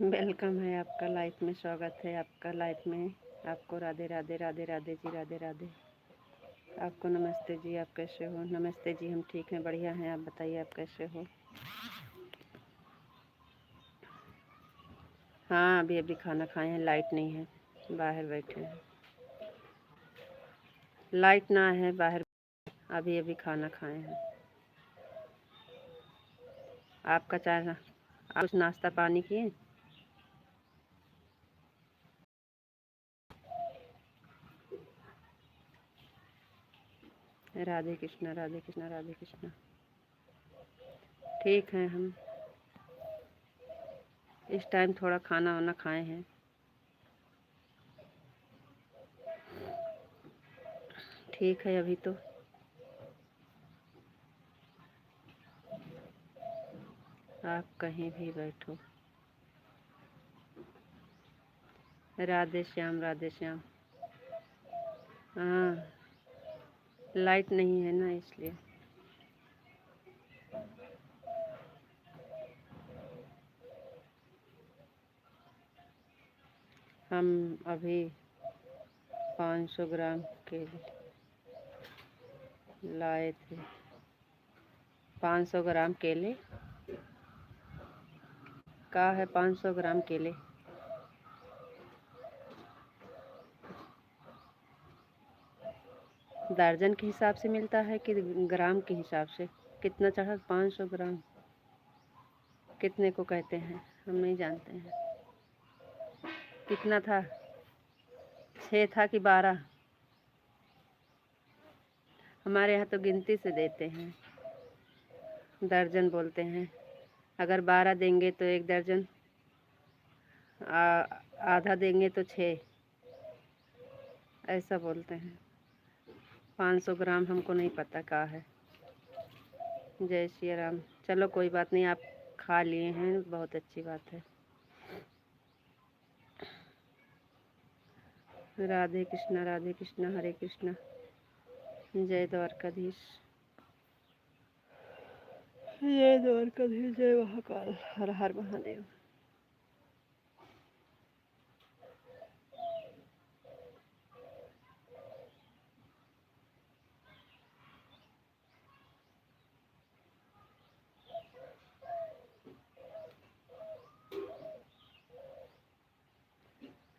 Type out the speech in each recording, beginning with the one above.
Welcome है आपका, life में स्वागत है आपका, लाइफ में आपको राधे राधे राधे राधे जी, राधे राधे। आपको नमस्ते जी, आप कैसे हो? नमस्ते जी, हम ठीक हैं, बढ़िया हैं। आप बताइए, आप कैसे हो? हाँ, अभी अभी खाना खाए हैं, लाइट नहीं है, बाहर बैठे हैं। लाइट ना है, बाहर अभी अभी खाना खाए हैं। आपका चाय ना, आप कुछ नाश्ता पानी किए? राधे कृष्णा, राधे कृष्णा, राधे कृष्णा। ठीक हैं हम, इस टाइम थोड़ा खाना वाना खाए हैं। ठीक है अभी तो। आप कहीं भी बैठो। राधे श्याम, राधे श्याम। हाँ, लाइट नहीं है ना, इसलिए। हम अभी 500 ग्राम केले लाए थे। 500 ग्राम केले का है, 500 ग्राम केले। दर्जन के हिसाब से मिलता है कि ग्राम के हिसाब से? कितना चढ़ा? 500 ग्राम कितने को कहते हैं, हम नहीं जानते हैं। कितना था? 6 था कि 12? हमारे यहाँ तो गिनती से देते हैं, दर्जन बोलते हैं। अगर 12 देंगे तो 1 दर्जन, आधा देंगे तो 6, ऐसा बोलते हैं। 500 ग्राम हमको नहीं पता क्या है। जय श्री राम। चलो कोई बात नहीं, आप खा लिए हैं, बहुत अच्छी बात है। राधे कृष्णा, राधे कृष्णा, हरे कृष्णा। जय द्वारकाधीश, जय द्वारकाधीश, जय महाकाल, हर हर महादेव।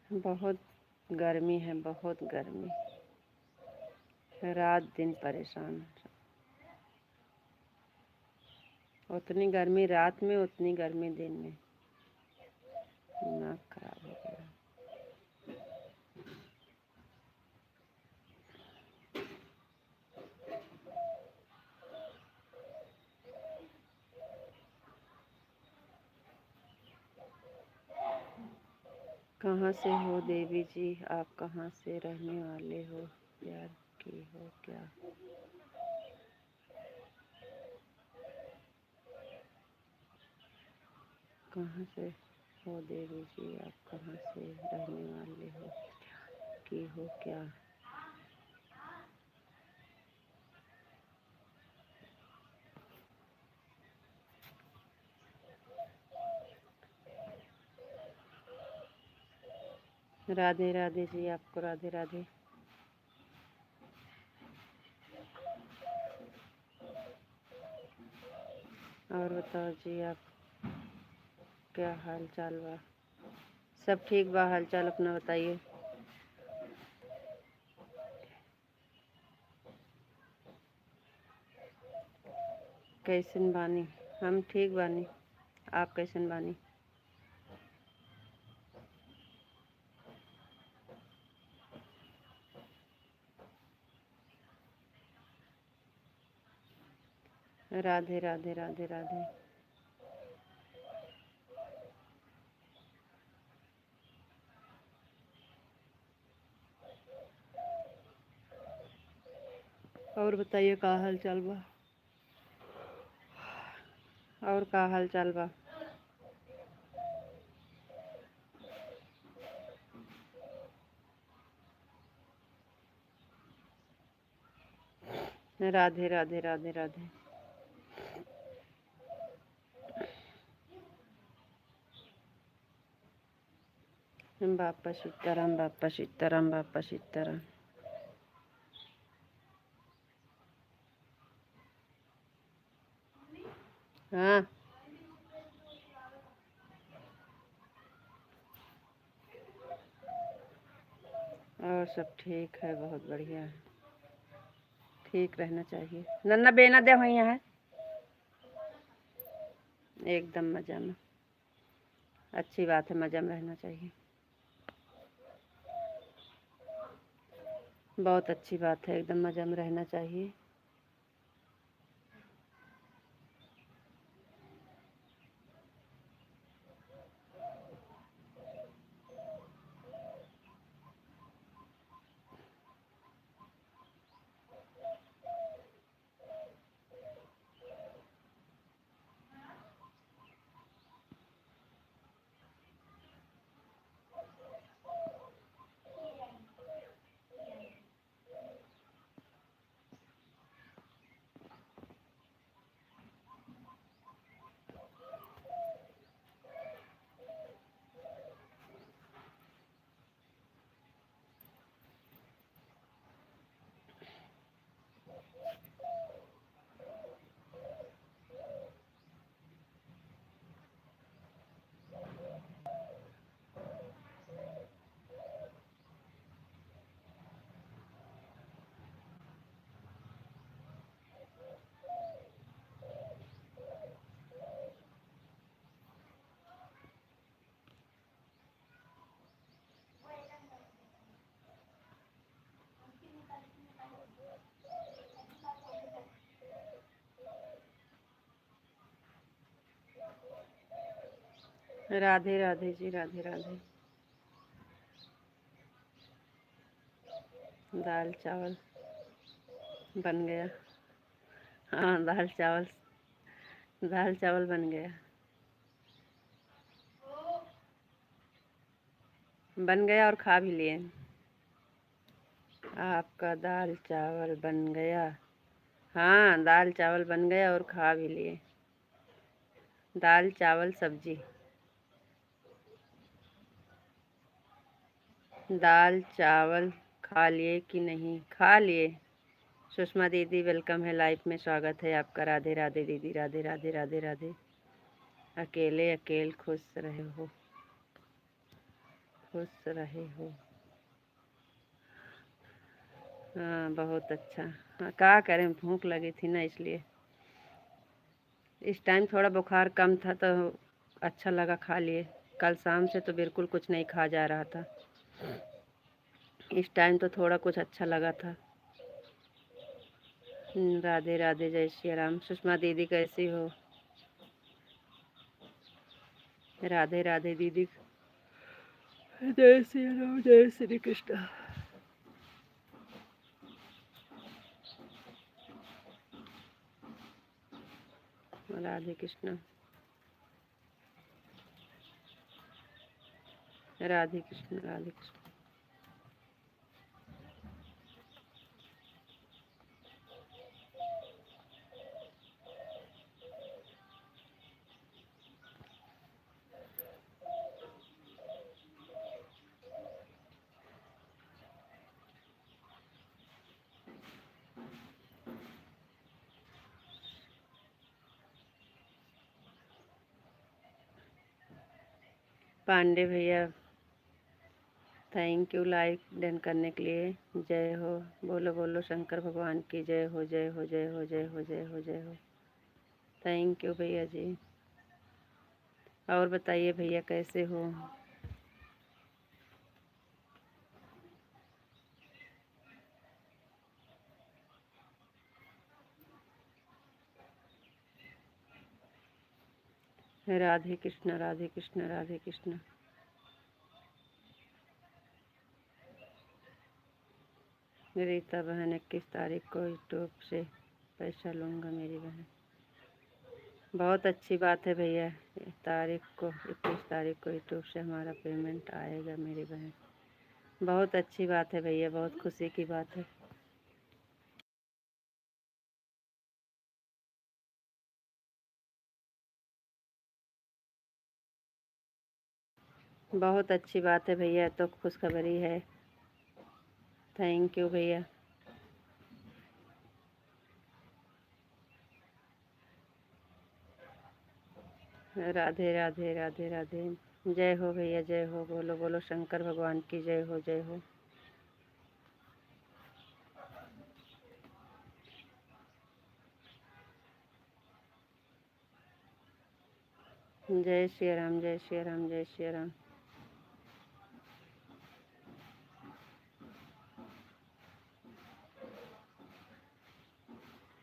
बहुत गर्मी है, बहुत गर्मी, रात दिन परेशान। उतनी गर्मी रात में, उतनी गर्मी दिन में। दिमाग खराब हो गया। कहाँ से हो देवी जी? आप कहाँ से रहने वाले हो? प्यार की हो क्या? कहाँ से हो देवी जी? आप कहाँ से रहने वाले हो? की हो क्या? राधे राधे जी, आपको राधे राधे। और बताओ जी, आप क्या हाल चाल बा? सब ठीक बा? हाल चाल अपना बताइए। कैसन बानी? हम ठीक बानी, आप कैसन बानी? राधे राधे राधे राधे। और बताइए का हाल चाल बा? और का हाल चाल बा? राधे राधे राधे राधे। बापा सीताराम, बापा सीताराम, बापा सीताराम। हाँ, और सब ठीक है, बहुत बढ़िया है, ठीक रहना चाहिए। नन्ना बेना दे वहीं है, एकदम मजा में। अच्छी बात है, मजा में रहना चाहिए, बहुत अच्छी बात है, एकदम मजा में रहना चाहिए। राधे राधे जी, राधे राधे। दाल चावल बन गया। हाँ, दाल चावल बन गया, बन गया और खा भी लिए। आपका दाल चावल बन गया। हाँ, दाल चावल बन गया और खा भी लिए। दाल चावल सब्जी। दाल चावल खा लिए कि नहीं? खा लिए। सुषमा दीदी वेलकम है, लाइफ में स्वागत है आपका। राधे राधे दीदी, राधे राधे राधे राधे। अकेले अकेले खुश रहे हो, खुश रहे हो। हाँ, बहुत अच्छा। हाँ, क्या करें, भूख लगी थी ना, इसलिए। इस टाइम थोड़ा बुखार कम था तो अच्छा लगा, खा लिए। कल शाम से तो बिल्कुल कुछ नहीं खा जा रहा था, इस टाइम तो थोड़ा कुछ अच्छा लगा था। राधे राधे, जय श्री राम। सुषमा दीदी कैसी हो? राधे राधे दीदी, जय श्री राम, जय श्री कृष्ण। राधे कृष्ण, राधे कृष्ण, राधे कृष्ण। पांडे भैया, थैंक यू लाइक डन करने के लिए। जय हो, बोलो बोलो शंकर भगवान की जय हो, जय हो, जय हो, जय हो, जय हो, जय हो। थैंक यू भैया जी। और बताइए भैया कैसे हो? राधे कृष्ण, राधे कृष्ण, राधे कृष्ण। रीता बहन 21 तारीख को यूट्यूब से पैसा लूँगा मेरी बहन। बहुत अच्छी बात है भैया, तारीख को 21 तारीख को यूट्यूब से हमारा पेमेंट आएगा मेरी बहन। बहुत अच्छी बात है भैया, बहुत खुशी की बात है। बहुत अच्छी बात है भैया, तो खुशखबरी है। थैंक यू भैया। राधे राधे राधे राधे। जय हो भैया, जय हो। बोलो बोलो शंकर भगवान की जय हो, जय हो। जय श्री राम, जय श्री राम, जय श्री राम।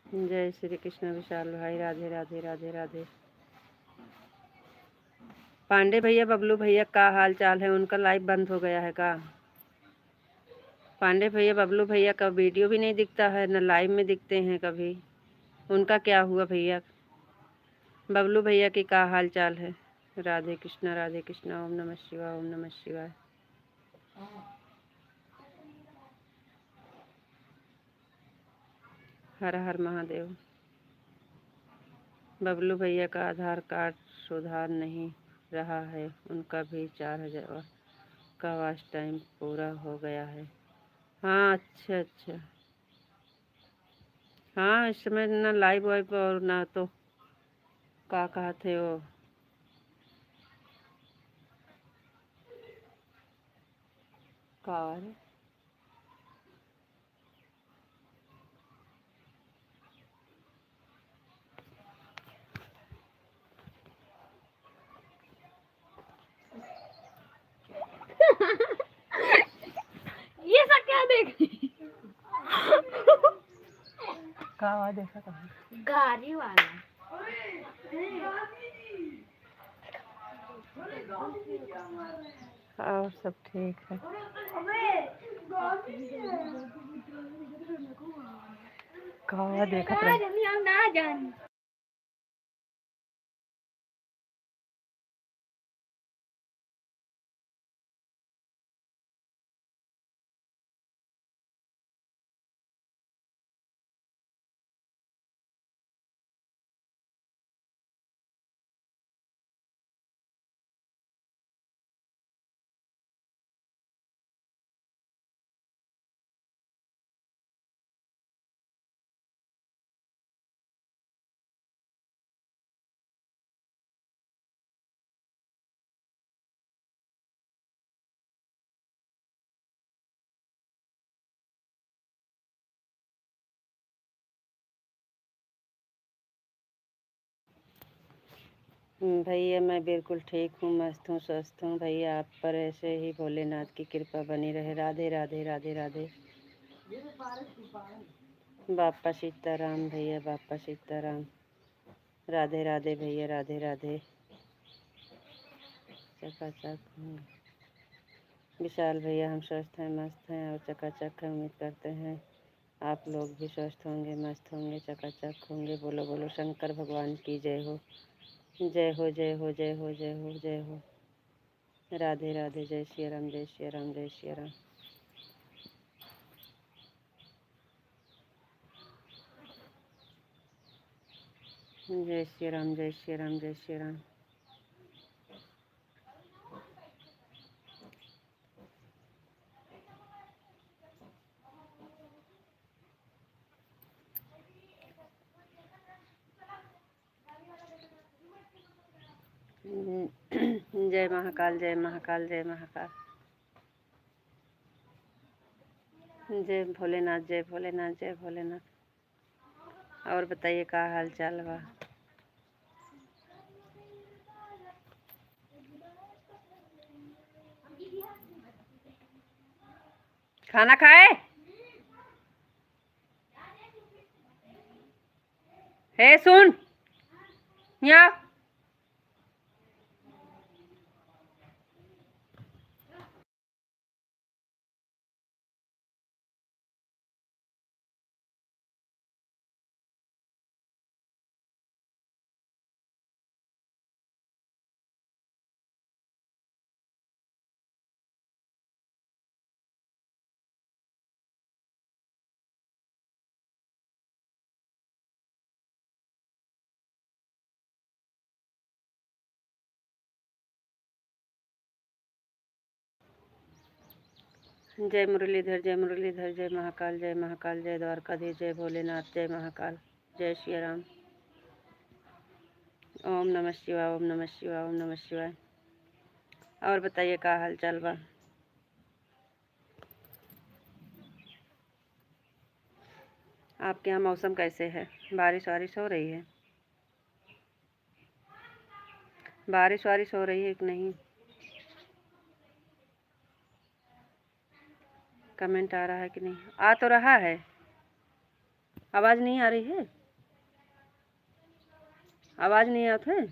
जय श्री कृष्ण विशाल भाई। राधे राधे राधे राधे। पांडे भैया, बबलू भैया का हाल चाल है? उनका लाइव बंद हो गया है का? पांडे भैया, बबलू भैया का वीडियो भी नहीं दिखता है, न लाइव में दिखते हैं कभी। उनका क्या हुआ भैया? बबलू भैया की का हाल चाल है? राधे कृष्णा, राधे कृष्णा। ओम नमः शिवाय, ओम नमः शिवाय। हर हर महादेव। बबलू भैया का आधार कार्ड सुधार नहीं रहा है, उनका भी 4000 का वाच टाइम पूरा हो गया है। हाँ, अच्छा अच्छा। हाँ, इस समय ना लाइव वाइव और ना तो का कहा थे वो। कार ये सब क्या देख रही? का देखा था? गाड़ी वाला। और सब ठीक है। का देखा था? ना जान। भैया मैं बिल्कुल ठीक हूँ, मस्त हूँ, स्वस्थ हूँ भैया। आप पर ऐसे ही भोलेनाथ की कृपा बनी रहे। राधे राधे राधे राधे। बापा सीताराम भैया, बापा सीताराम। राधे राधे भैया, राधे राधे। चकाचक हूँ विशाल भैया, हम स्वस्थ हैं, मस्त हैं और चकाचक हैं। उम्मीद करते हैं आप लोग भी स्वस्थ होंगे, मस्त होंगे, चकाचक होंगे। बोलो बोलो शंकर भगवान की जय हो, जय हो, जय हो, जय हो, जय हो, जय हो। राधे राधे। जय श्री राम, जय श्री राम, जय श्री राम। जय श्री राम, जय श्री राम, जय श्री राम। जय महाकाल, जय महाकाल, जय महाकाल। जय भोलेनाथ, जय भोलेनाथ, जय भोलेनाथ। और बताइए का हाल चाल बा? खाना खाए? हे सुन, यहाँ जय मुरलीधर, जय मुरलीधर, जय महाकाल, जय महाकाल, जय द्वारकाधीश, जय भोलेनाथ, जय महाकाल, जय श्री राम। ओम नमः शिवाय, ओम नमः शिवाय, ओम नमः शिवाय। और बताइए क्या हाल चाल बा। आपके यहाँ मौसम कैसे है? बारिश वारिश हो रही है? बारिश वारिश हो रही है कि नहीं? कमेंट आ रहा है कि नहीं? आ तो रहा है, आवाज़ नहीं आ रही है? आवाज़ नहीं आती है?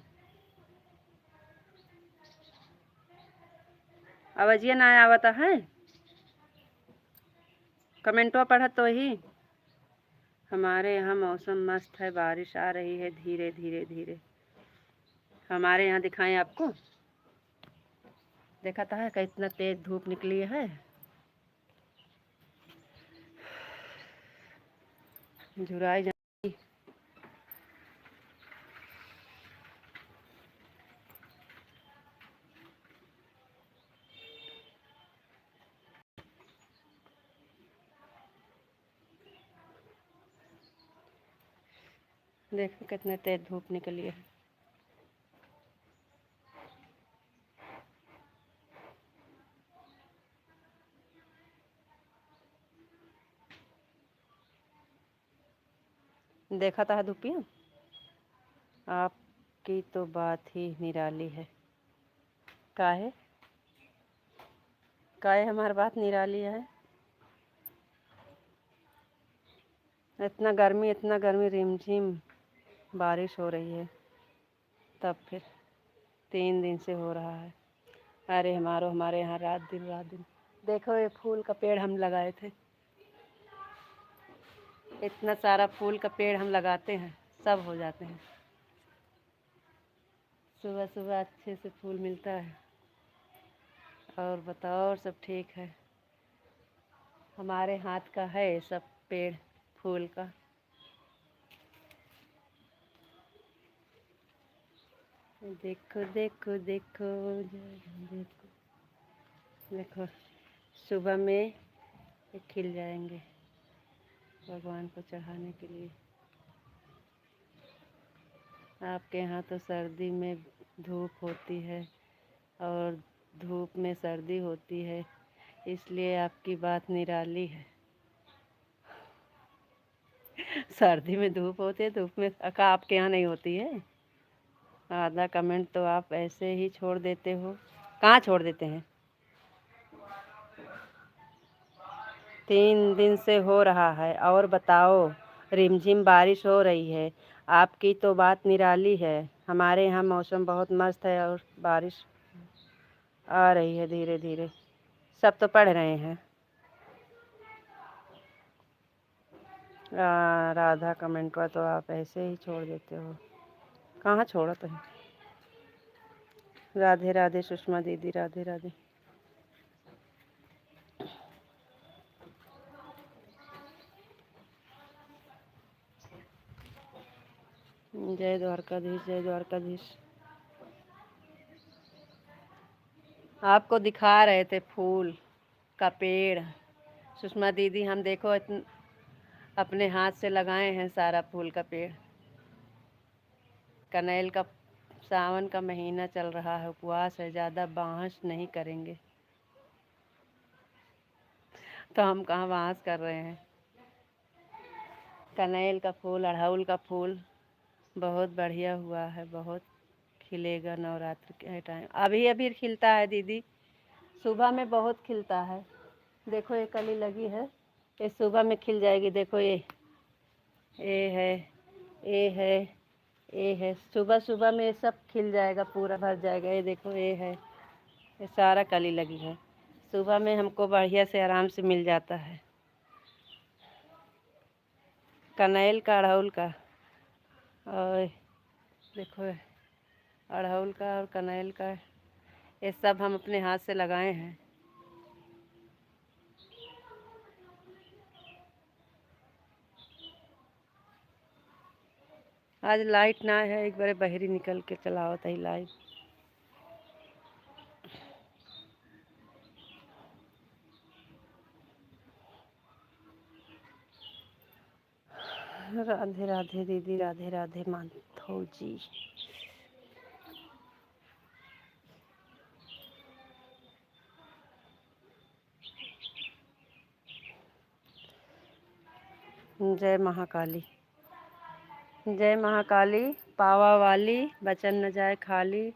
आवाज़िए ना आवता है? कमेंटवा पढ़त तो ही। हमारे यहाँ मौसम मस्त है, बारिश आ रही है धीरे धीरे धीरे। हमारे यहाँ दिखाएं आपको, देखा था है कितना तेज धूप निकली है। झुराई जाती। देखो कितने तेज धूप निकली है। देखा था धूपिया, आपकी तो बात ही निराली है। काहे काहे हमारी बात निराली है? इतना गर्मी रिमझिम बारिश हो रही है, तब फिर 3 दिन से हो रहा है। अरे हमारे यहाँ रात दिन। देखो ये फूल का पेड़ हम लगाए थे, इतना सारा फूल का पेड़ हम लगाते हैं, सब हो जाते हैं। सुबह सुबह अच्छे से फूल मिलता है। और बताओ, और सब ठीक है? हमारे हाथ का है सब पेड़ फूल का। देखो देखो देखो देखो देखो, सुबह में ये खिल जाएंगे भगवान को चढ़ाने के लिए। आपके यहाँ तो सर्दी में धूप होती है और धूप में सर्दी होती है, इसलिए आपकी बात निराली है। सर्दी में धूप होती है, धूप में अका आपके यहाँ नहीं होती है? आधा कमेंट तो आप ऐसे ही छोड़ देते हो। कहाँ छोड़ देते हैं? 3 दिन से हो रहा है। और बताओ, रिमझिम बारिश हो रही है। आपकी तो बात निराली है। हमारे यहाँ मौसम बहुत मस्त है और बारिश आ रही है धीरे धीरे। सब तो पढ़ रहे हैं। राधा कमेंट का तो आप ऐसे ही छोड़ देते हो। कहाँ छोड़ा तो है? राधे राधे सुषमा दीदी, राधे राधे। जय द्वारकाधीश, जय द्वारकाधीश। आपको दिखा रहे थे फूल का पेड़ सुषमा दीदी। हम देखो अपने हाथ से लगाए हैं सारा फूल का पेड़। कनेल का सावन का महीना चल रहा है, उपवास है, ज़्यादा बहस नहीं करेंगे। तो हम कहाँ बहस कर रहे हैं? कनेल का फूल, अड़हुल का फूल बहुत बढ़िया हुआ है, बहुत खिलेगा नवरात्र के टाइम। अभी अभी खिलता है दीदी, सुबह में बहुत खिलता है। देखो ये कली लगी है, ये सुबह में खिल जाएगी। देखो ये है, ये है, ये है। सुबह सुबह में ये सब खिल जाएगा, पूरा भर जाएगा। ये देखो ये है, ये सारा कली लगी है। सुबह में हमको बढ़िया से आराम से मिल जाता है। कनेल का, अड़हुल का, और देखो अड़हुल का और कनेल का, ये सब हम अपने हाथ से लगाए हैं। आज लाइट ना है, एक बार बहरी निकल के चलाओ तही लाइट। राधे राधे दीदी, राधे राधे माधव जी। जय महाकाली, जय महाकाली, पावा वाली, बचन न जाए खाली।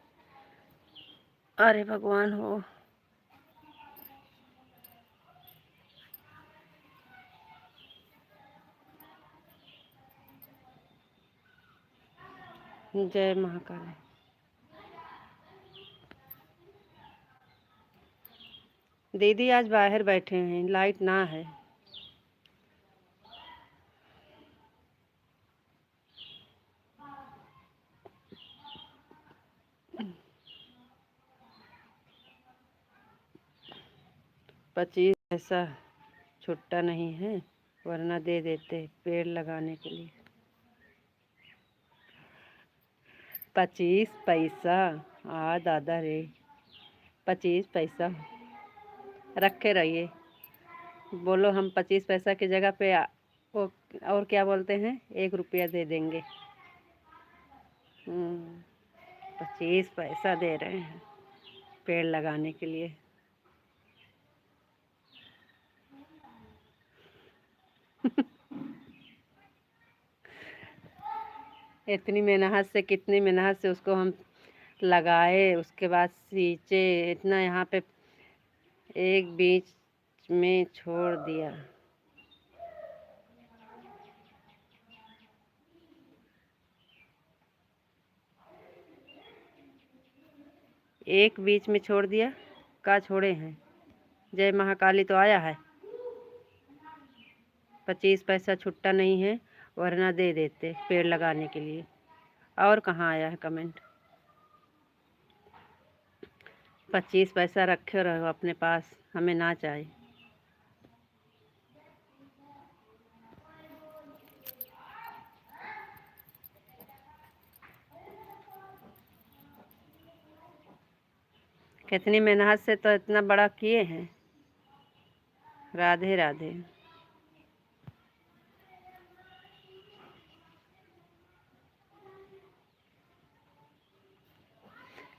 अरे भगवान हो। जय महाकाली। दीदी आज बाहर बैठे हैं, लाइट ना है। पच्चीस पैसा छुट्टा नहीं है, वरना दे देते पेड़ लगाने के लिए। 25 पैसा। दादा रे, 25 पैसा रखे रहिए। बोलो हम 25 पैसा की जगह पे वो और क्या बोलते हैं, 1 रुपया दे देंगे। 25 पैसा दे रहे हैं पेड़ लगाने के लिए। इतनी मेहनत से, कितनी मेहनत से उसको हम लगाए, उसके बाद सींचे, इतना यहाँ पे एक बीच में छोड़ दिया। एक बीच में छोड़ दिया, का छोड़े हैं। जय महाकाली तो आया है। 25 पैसा छुट्टा नहीं है, वरना दे देते पेड़ लगाने के लिए। और कहाँ आया है कमेंट। 25 पैसा रखे रहो अपने पास, हमें ना चाहिए। कितनी मेहनत से तो इतना बड़ा किए हैं। राधे राधे।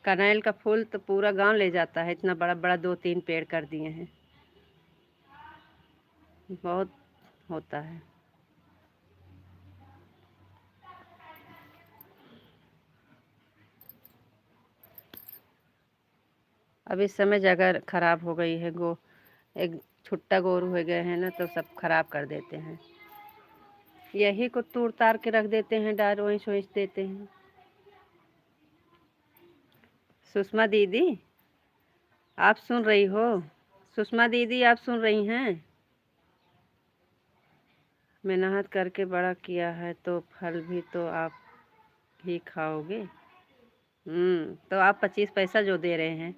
कनैल का फूल तो पूरा गांव ले जाता है, इतना बड़ा बड़ा 2-3 पेड़ कर दिए हैं। बहुत होता है। अब इस समय जगह खराब हो गई है, एक छुट्टा गोरू हो गए हैं ना, तो सब खराब कर देते हैं। यही को तोड़ तार के रख देते हैं, डार वहीं सोच देते हैं। सुषमा दीदी आप सुन रही हो? सुषमा दीदी आप सुन रही हैं? मेहनत करके बड़ा किया है तो फल भी तो आप ही खाओगे। तो आप 25 पैसा जो दे रहे हैं,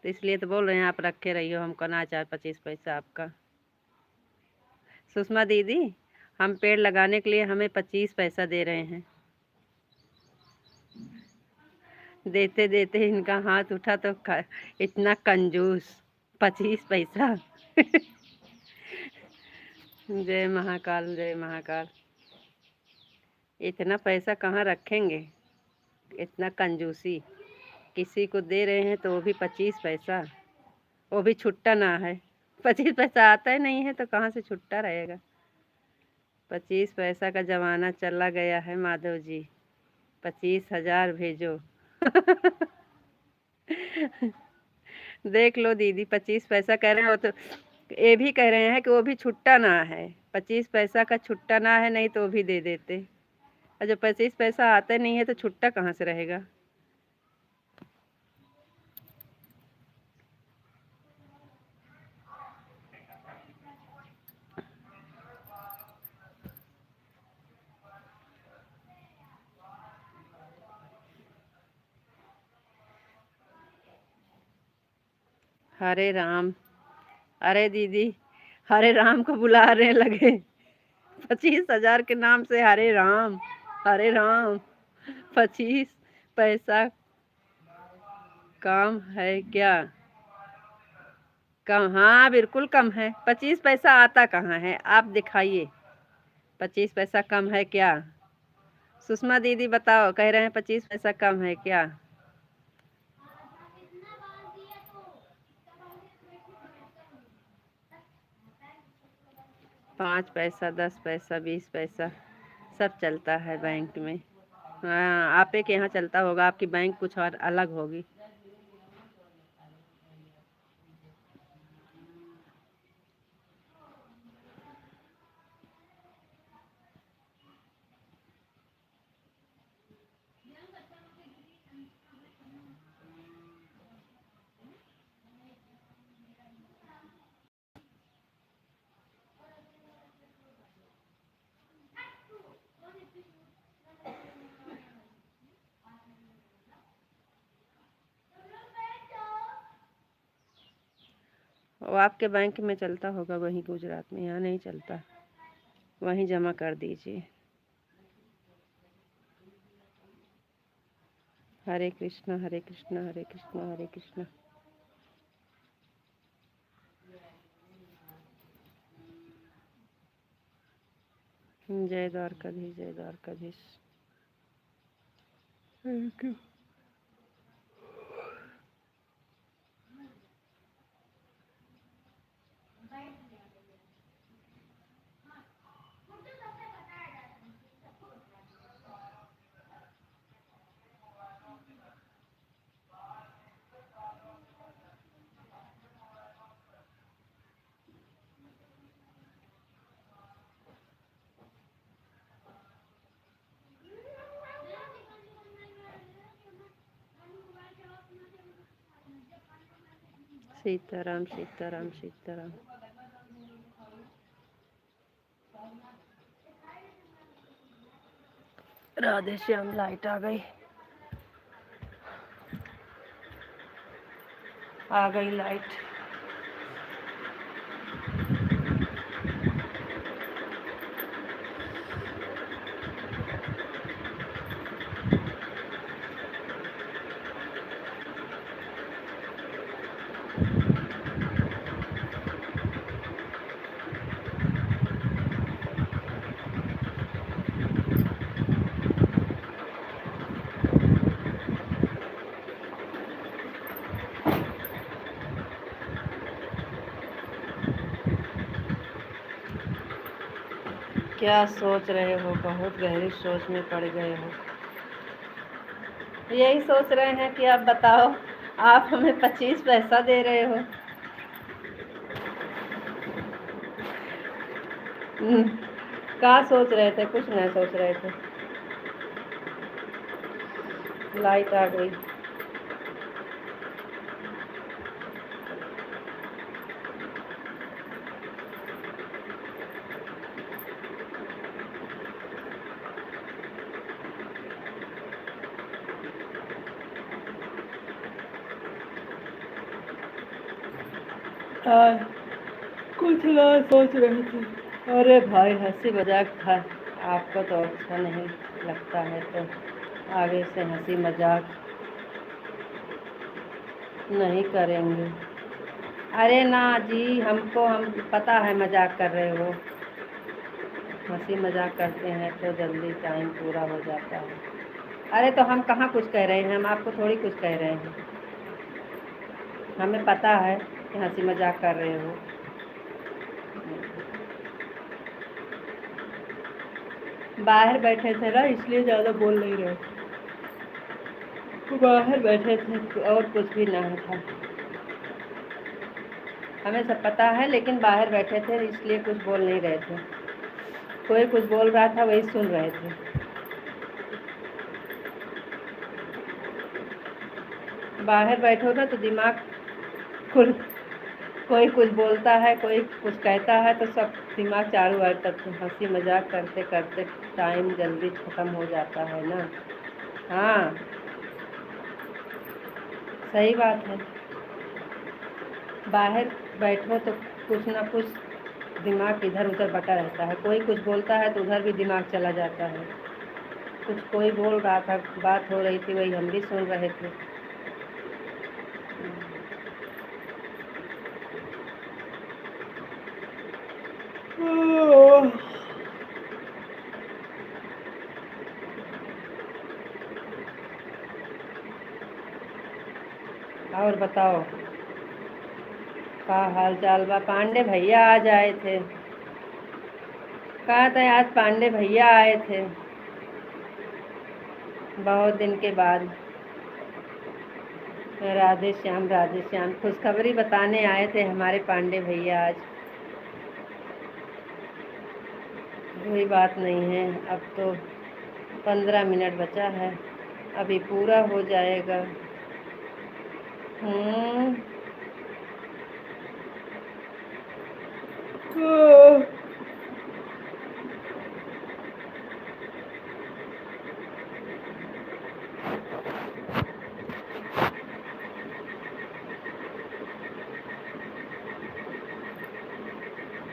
तो इसलिए तो बोल रहे हैं आप रखे रहिए, हमको ना चाहे 25 पैसा आपका। सुषमा दीदी, हम पेड़ लगाने के लिए हमें 25 पैसा दे रहे हैं। देते देते इनका हाथ उठा तो इतना कंजूस, 25 पैसा। जय महाकाल, जय महाकाल। इतना पैसा कहाँ रखेंगे, इतना कंजूसी। किसी को दे रहे हैं तो वो भी 25 पैसा, वो भी छुट्टा ना है। 25 पैसा आता ही नहीं है तो कहाँ से छुट्टा रहेगा। 25 पैसा का ज़माना चला गया है माधव जी। 25,000 भेजो। देख लो दीदी, 25 पैसा कह रहे हैं, वो तो ये भी कह रहे हैं कि वो भी छुट्टा ना है। 25 पैसा का छुट्टा ना है, नहीं तो वो भी दे देते। और जब 25 पैसा आता नहीं है तो छुट्टा कहाँ से रहेगा। हरे राम। अरे दीदी, हरे राम को बुला रहे लगे। 25,000 के नाम से हरे राम, हरे राम। 25 पैसा कम है क्या? कम, हाँ बिल्कुल कम है। 25 पैसा आता कहाँ है, आप दिखाइए। 25 पैसा कम है क्या? सुषमा दीदी बताओ, कह रहे हैं 25 पैसा कम है क्या? 5 पैसा, 10 पैसा, 20 पैसा सब चलता है बैंक में। हाँ, आप के यहाँ चलता होगा, आपकी बैंक कुछ और अलग होगी। वो आपके बैंक में चलता होगा वहीं गुजरात में, यहाँ नहीं चलता, वहीं जमा कर दीजिए। हरे कृष्णा हरे कृष्णा हरे कृष्णा हरे कृष्णा। जय द्वारकाधीश जय Dwarkadhish. Thank you. Sitaram Sitaram Sitaram. Radhe Shyam. Light आ गई लाइट। क्या सोच रहे हो? बहुत गहरी सोच में पड़ गए हो। यही सोच रहे हैं कि आप बताओ, आप हमें 25 पैसा दे रहे हो। क्या सोच रहे थे? कुछ नहीं सोच रहे थे। लाइट आ गई। कुछ ना सोच रहे थे। अरे भाई, हंसी मजाक था। आपको तो अच्छा नहीं लगता है तो आगे से हंसी मजाक नहीं करेंगे। अरे ना जी, हम पता है मजाक कर रहे हो। हंसी मजाक करते हैं तो जल्दी टाइम पूरा हो जाता है। अरे तो हम कहाँ कुछ कह रहे हैं, हम आपको थोड़ी कुछ कह रहे हैं। हमें पता है कि हंसी मजाक कर रहे हो। बाहर बैठे थे ना, इसलिए ज़्यादा बोल नहीं रहे। बाहर बैठे थे और कुछ भी ना था। हमें सब पता है, लेकिन बाहर बैठे थे इसलिए कुछ बोल नहीं रहे थे। कोई कुछ बोल रहा था, वही सुन रहे थे। बाहर बैठो ना तो दिमाग खुल, कोई कुछ बोलता है, कोई कुछ कहता है तो सब दिमाग चारों ओर तक हंसी मजाक करते करते टाइम जल्दी ख़त्म हो जाता है ना। हाँ, सही बात है। बाहर बैठो तो कुछ ना कुछ दिमाग इधर उधर बटा रहता है। कोई कुछ बोलता है तो उधर भी दिमाग चला जाता है। कुछ कोई बोल रहा था, बात हो रही थी, वही हम भी सुन रहे थे। और बताओ का हाल चाल बा। पांडे भैया आज आए थे, कहा था आज पांडे भैया आए थे बहुत दिन के बाद। राधे श्याम खुशखबरी बताने आए थे हमारे पांडे भैया आज। कोई बात नहीं है, अब तो 15 मिनट बचा है, अभी पूरा हो जाएगा।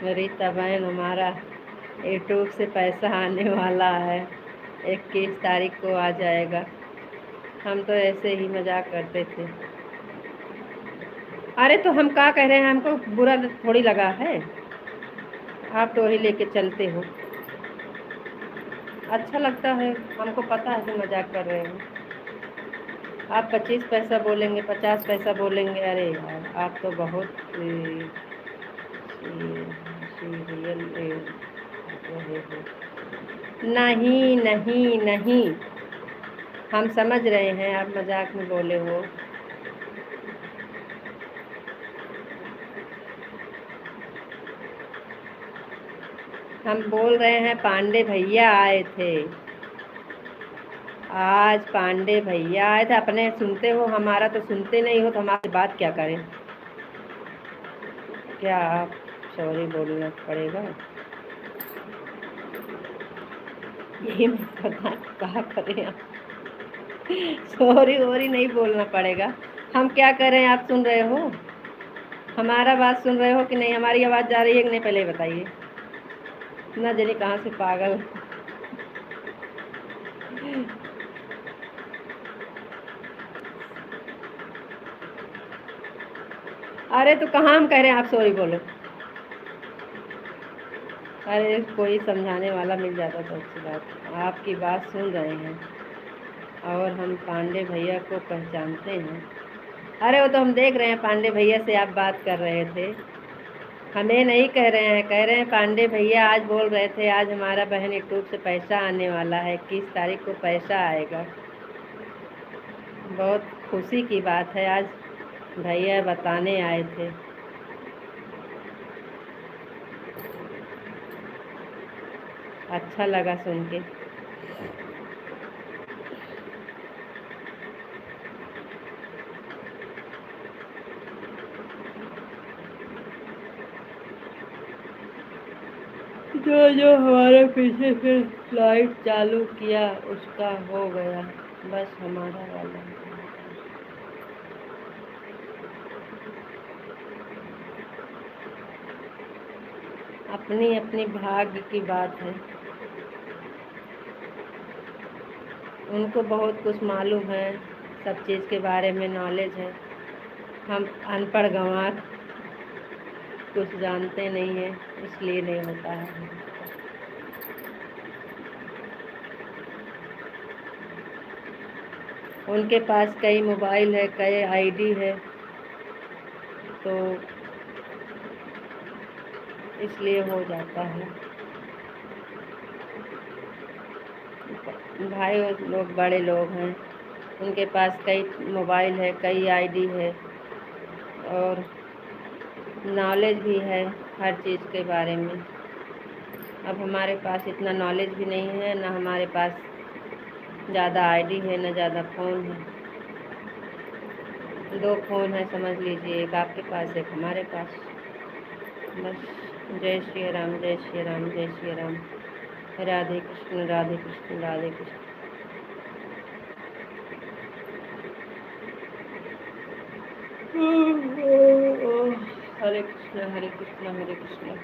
रीता बहन, हमारा यूट्यूब से पैसा आने वाला है, 21 तारीख को आ जाएगा। हम तो ऐसे ही मजाक करते थे। अरे तो हम क्या कह रहे हैं, हमको बुरा थोड़ी लगा है, आप तो वही लेके चलते हो। अच्छा लगता है, हमको पता है कि मजाक कर रहे हो। आप 25 पैसा बोलेंगे, 50 पैसा बोलेंगे, अरे यार आप तो बहुत सीरियल नहीं नहीं नहीं, हम समझ रहे हैं आप मजाक में बोले हो। हम बोल रहे हैं पांडे भैया आए थे आज, पांडे भैया आए थे। अपने सुनते हो, हमारा तो सुनते नहीं हो, तो हमारी बात क्या करें। क्या आप सॉरी बोलना पड़ेगा, यही मैं पता कहा करें आप। सॉरी वोरी नहीं बोलना पड़ेगा, हम क्या करें। आप सुन रहे हो, हमारा बात सुन रहे हो कि नहीं, हमारी आवाज़ जा रही है कि नहीं, पहले बताइए ना। जाने कहाँ से पागल। अरे तो कहाँ हम कह रहे हैं आप सॉरी बोलो। अरे कोई समझाने वाला मिल जाता तो अच्छी बात। आपकी बात सुन रहे हैं और हम पांडे भैया को पहचानते हैं। अरे वो तो हम देख रहे हैं, पांडे भैया से आप बात कर रहे थे, हमें नहीं कह रहे हैं। कह रहे हैं पांडे भैया आज बोल रहे थे आज हमारा बहन यूट्यूब से पैसा आने वाला है, 21 तारीख को पैसा आएगा। बहुत खुशी की बात है, आज भैया बताने आए थे। अच्छा लगा सुन के। जो जो हमारे पीछे से लाइट चालू किया उसका हो गया, बस हमारा वाला। अपनी अपनी भाग्य की बात है, उनको बहुत कुछ मालूम है, सब चीज़ के बारे में नॉलेज है। हम अनपढ़ गंवार कुछ जानते नहीं हैं, इसलिए नहीं होता है। उनके पास कई मोबाइल है, कई आईडी है, तो इसलिए हो जाता है। भाई लोग बड़े लोग हैं, उनके पास कई मोबाइल है, कई आईडी है और नॉलेज भी है हर चीज़ के बारे में। अब हमारे पास इतना नॉलेज भी नहीं है, ना हमारे पास ज़्यादा आईडी है, ना ज़्यादा फ़ोन है। 2 फ़ोन है समझ लीजिए, एक आपके पास एक हमारे पास, बस। जय श्री राम, जय श्री राम, जय श्री राम। राधे कृष्ण, राधे कृष्ण, राधे कृष्ण। हरे कृष्ण, हरे कृष्ण, हरे कृष्ण।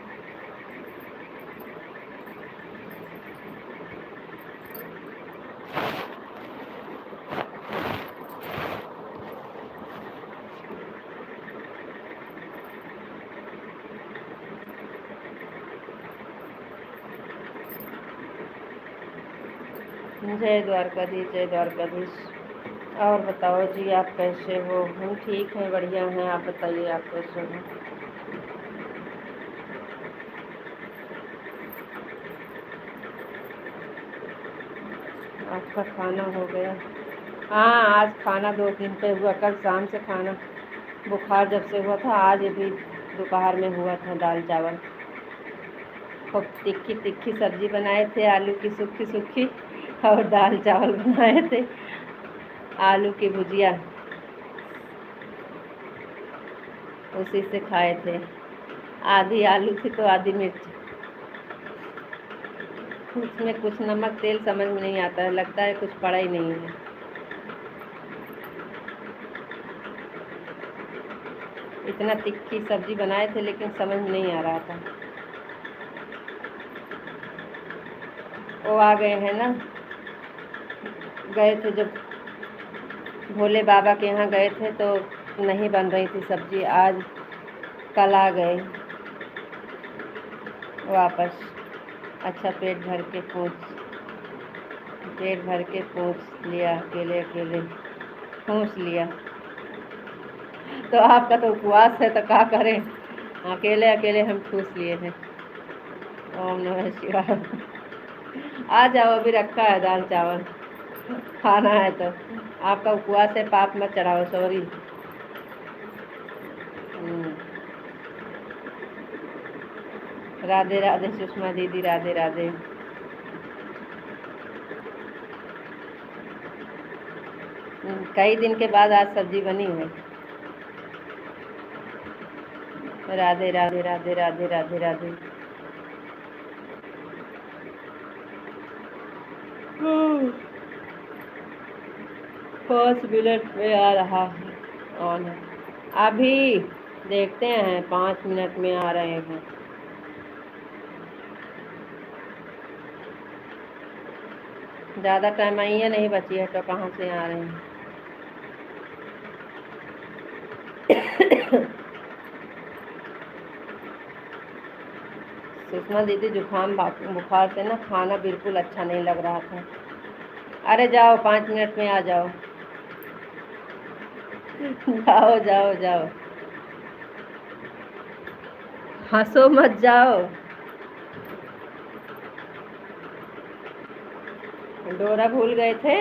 जय द्वारकाधीश, जय द्वारकाधीश। और बताओ जी, आप कैसे हो? हम ठीक हैं, बढ़िया हैं। आप बताइए, आप कैसे हो? आपका खाना हो गया? हाँ, आज खाना 2 दिन पे हुआ। कल शाम से खाना बुखार जब से हुआ था, आज भी दोपहर में हुआ था दाल चावल। खूब तिखी तिखी सब्जी बनाए थे, आलू की सूखी सूखी, और दाल चावल बनाए थे, आलू की भुजिया, उसी से खाए थे। आधी आलू थी तो आधी मिर्च। उसमें कुछ नमक तेल समझ में नहीं आता है, लगता है कुछ पड़ा ही नहीं है। इतना तिखी सब्जी बनाए थे लेकिन समझ में नहीं आ रहा था। वो आ गए हैं ना, गए थे जब भोले बाबा के यहाँ गए थे तो नहीं बन रही थी सब्जी। आज कल आ गए वापस। अच्छा, पेट भर के पूछ लिया, अकेले अकेले पूछ लिया। तो आपका तो उपवास है, तो क्या करें, अकेले अकेले हम ठूस लिए थे। ओम नमः शिवाय। आ जाओ, अभी रखा है दाल चावल, खाना है तो। आपका उपवास है, पाप मत चढ़ाओ, सॉरी। राधे राधे सुषमा दीदी, राधे राधे। कई दिन के बाद आज सब्जी बनी है। राधे राधे राधे राधे राधे राधे। 5 मिनट में आ रहा है, ऑन है अभी। देखते हैं, 5 मिनट में आ रहे हैं। ज़्यादा टाइम आइए नहीं बची है तो कहाँ से आ रहे हैं। सुषमा दीदी, जुकाम बुखार से ना खाना बिल्कुल अच्छा नहीं लग रहा था। अरे जाओ, 5 मिनट में आ जाओ। जाओ जाओ जाओ, हंसो मत, जाओ। डोरा भूल गए थे।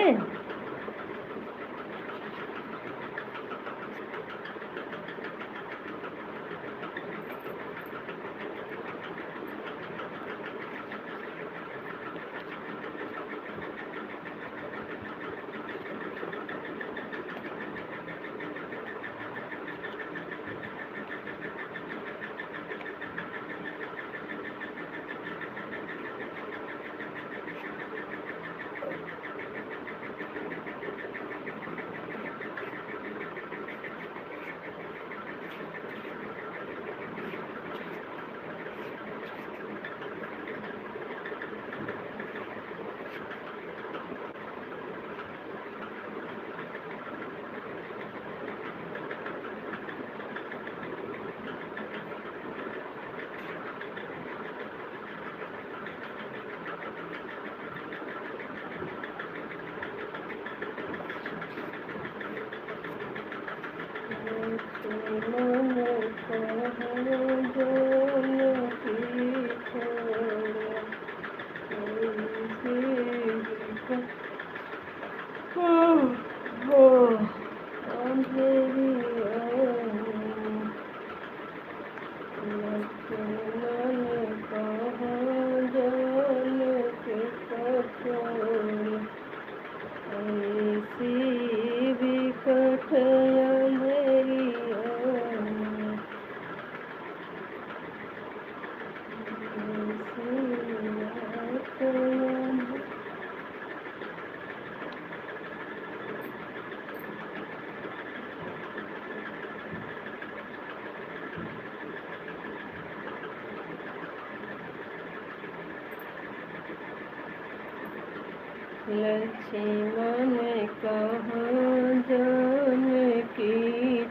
लक्ष्मण कहाँ जानकी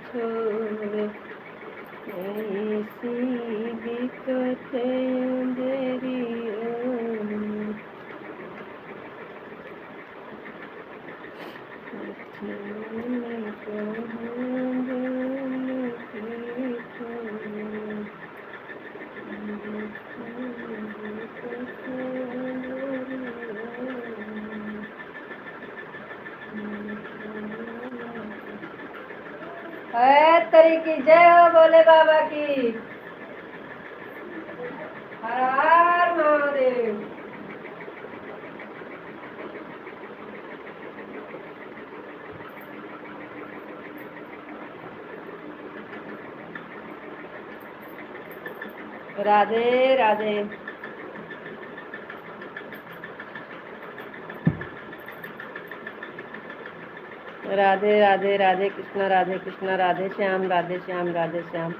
छोड़, ऐसी दिक्कत अंधेरिया। तेरी की जय हो भोले बाबा की। हर हर महादेव। राधे राधे। राधे राधे राधे कृष्णा राधे श्याम राधे श्याम राधे श्याम।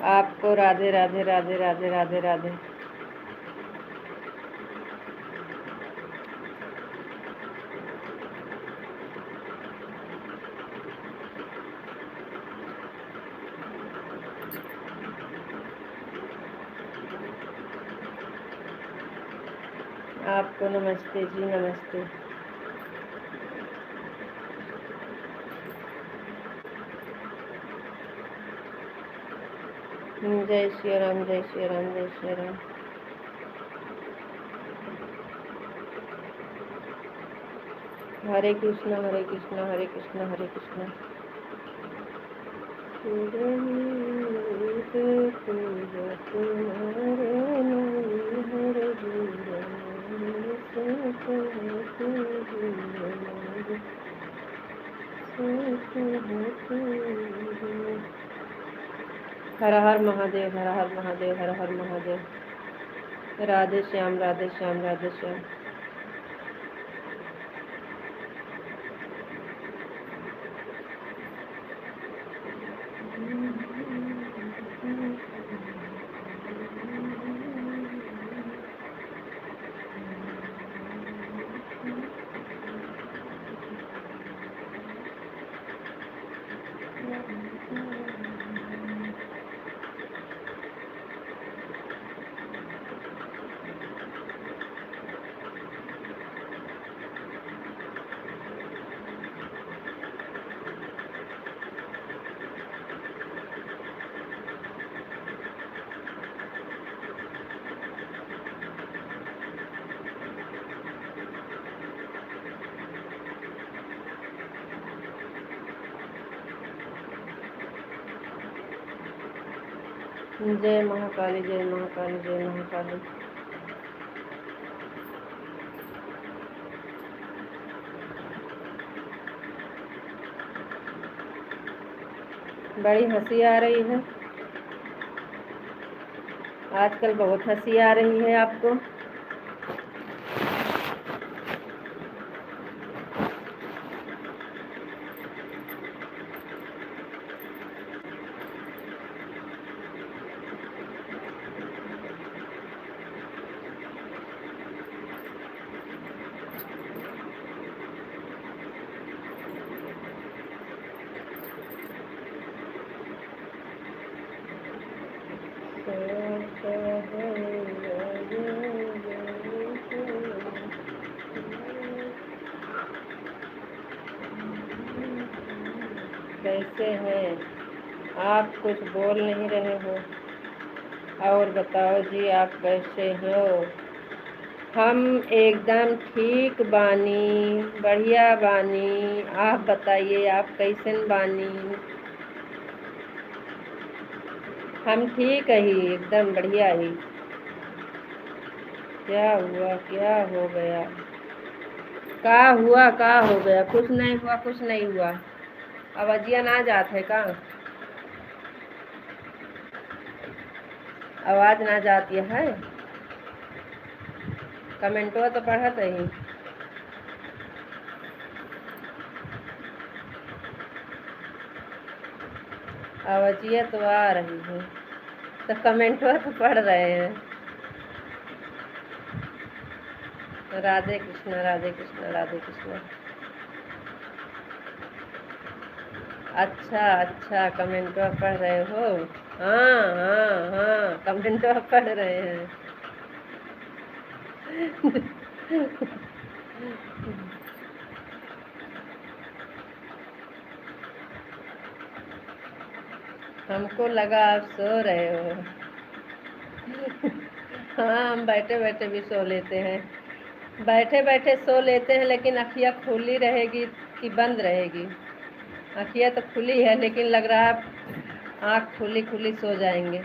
आपको राधे राधे राधे राधे राधे राधे। आपको नमस्ते जी नमस्ते। जय श्री राम जय श्री राम जय श्री राम। हरे कृष्णा हरे कृष्णा हरे कृष्णा हरे कृष्णा। हर हर महादेव हर हर महादेव हर हर महादेव। राधे श्याम राधे श्याम राधे श्याम। जय महाकाली जय महाकाली जय महाकाली। बड़ी हंसी आ रही है आजकल, बहुत हंसी आ रही है आपको। कैसे हैं आप? कुछ बोल नहीं रहे हो। और बताओ जी आप कैसे हो? हम एकदम ठीक बानी, बढ़िया बानी। आप बताइए आप कैसन बानी? हम ठीक ही, एकदम बढ़िया ही। क्या हुआ, क्या हो गया? का हुआ, का हो गया? कुछ नहीं हुआ, कुछ नहीं हुआ। आवाजिया ना जात है का? आवाज ना जाती है? कमेंटवा तो पढ़त ही। आवाजिया तो आ रही है, तो कमेंटवा तो पढ़ रहे हैं। राधे कृष्ण, राधे कृष्ण, राधे कृष्ण। अच्छा अच्छा, कमेंटवा पढ़ रहे हो? हाँ हाँ हाँ, कमेंटवा पढ़ रहे हैं। हमको लगा आप सो रहे हो। हाँ, हम बैठे बैठे भी सो लेते हैं। बैठे बैठे सो लेते हैं, लेकिन अखियाँ खुली रहेगी कि बंद रहेगी? अखियाँ तो खुली है, लेकिन लग रहा है आँख खुली खुली सो जाएंगे।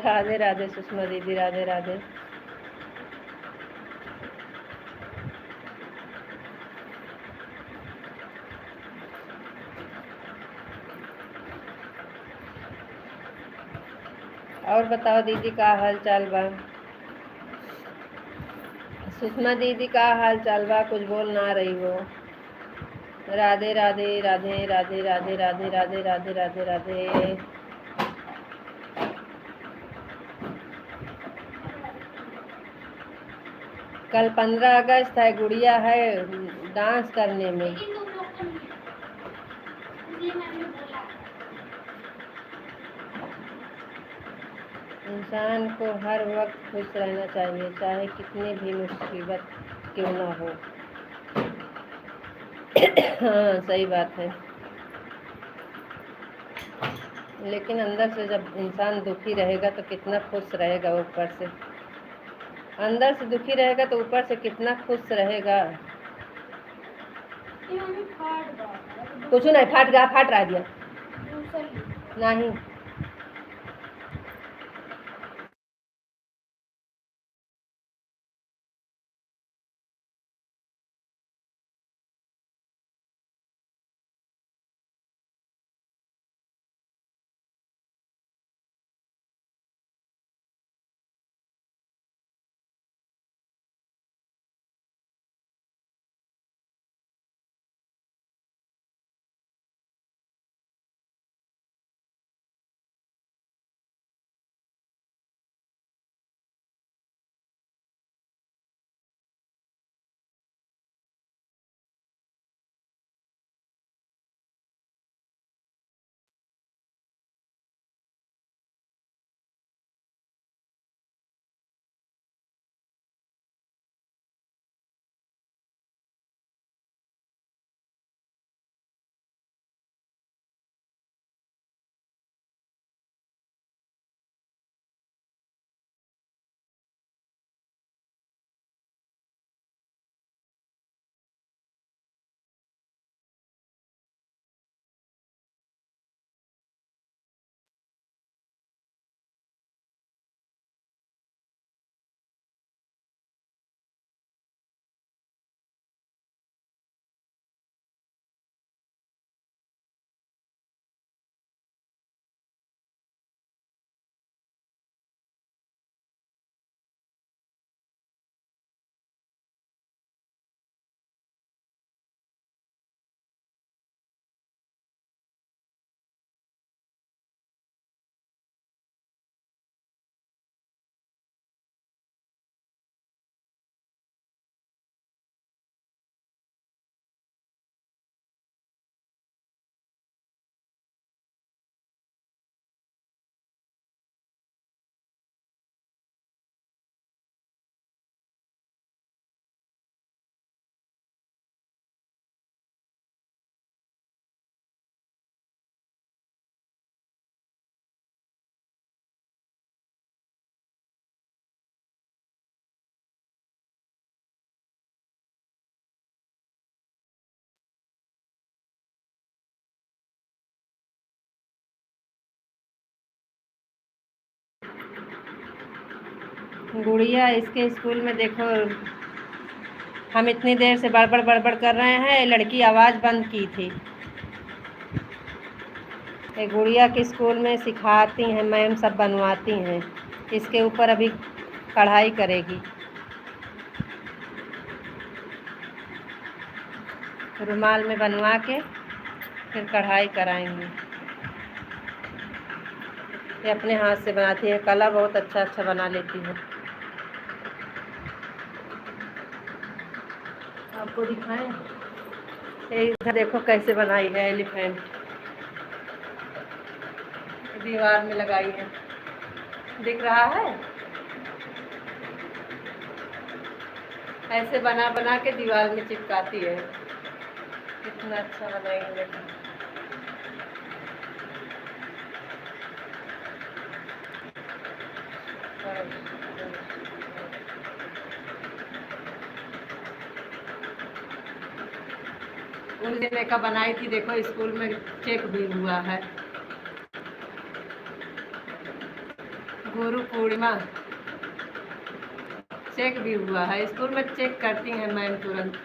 राधे राधे सुषमा दीदी, राधे राधे। और बताओ दीदी, का हाल चाल बा? सुषमा दीदी, का हाल चाल बा? कुछ बोल ना रही हो। राधे राधे राधे राधे राधे राधे राधे राधे राधे राधे। कल 15 अगस्त है, गुड़िया है डांस करने में। लेकिन तुम लोग को नहीं है, इसलिए मैंने बोला। इंसान को हर वक्त खुश रहना चाहिए, चाहे कितनी भी मुसीबत क्यों ना हो। हाँ, सही बात है। लेकिन अंदर से जब इंसान दुखी रहेगा तो कितना खुश रहेगा ऊपर से? अंदर से दुखी रहेगा तो ऊपर से कितना खुश रहेगा? ये मैंने फाड़ दिया। कुछ नहीं फाट गया, फाट रहा दिया दूसरा नहीं। गुड़िया इसके स्कूल में देखो, हम इतनी देर से बड़बड़ बड़बड़ कर रहे हैं, लड़की आवाज़ बंद की थी। ये गुड़िया के स्कूल में सिखाती हैं मैम, सब बनवाती हैं। इसके ऊपर अभी कढ़ाई करेगी, रुमाल में बनवा के फिर कढ़ाई कराएंगी। ये अपने हाथ से बनाती है, कला बहुत अच्छा अच्छा बना लेती है। आपको दिखाएं, ये इधर देखो कैसे बनाई है एलिफेंट, दीवार में लगाई है, दिख रहा है। ऐसे बना बना के दीवार में चिपकाती है। कितना अच्छा बनाएगी देखो। उस दिन का बनाई थी, देखो स्कूल में चेक भी हुआ है। गुरु पूर्णिमा चेक भी हुआ है, स्कूल में चेक करती हैं मैम तुरंत।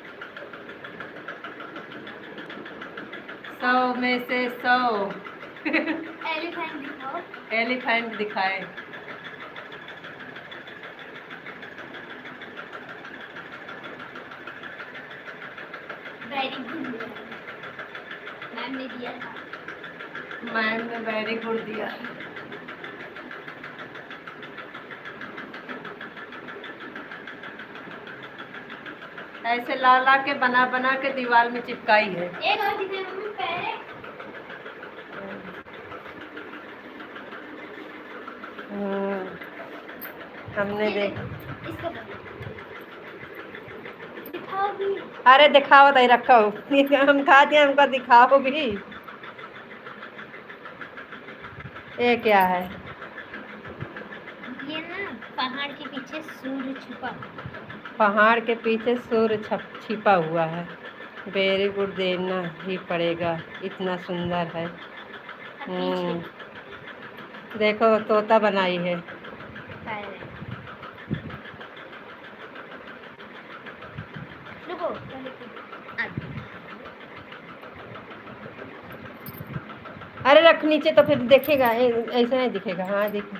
100 में से 100 एलिफेंट दिखाओ। एलिफेंट दिखाए। वेरी गुड, मैम ने दिया था। मैम ने वेरी गुड दिया। ऐसे ला ला के बना बना के दीवार में चिपकाई है। एक और दिखाएं मम्मी, पहले हमने देख, इसको दिखाओ भी। अरे दिखाओ तो रखो हम खा दिया, हमको दिखाओ भी। ये क्या है? ये ना पहाड़ के पीछे सूर्य छुपा। पहाड़ के पीछे सूर्य छिपा हुआ है। वेरी गुड, देना ही पड़ेगा, इतना सुंदर है। देखो तोता बनाई है। रुको, अरे रख नीचे तो फिर देखेगा, ऐसे नहीं दिखेगा। हाँ देखो,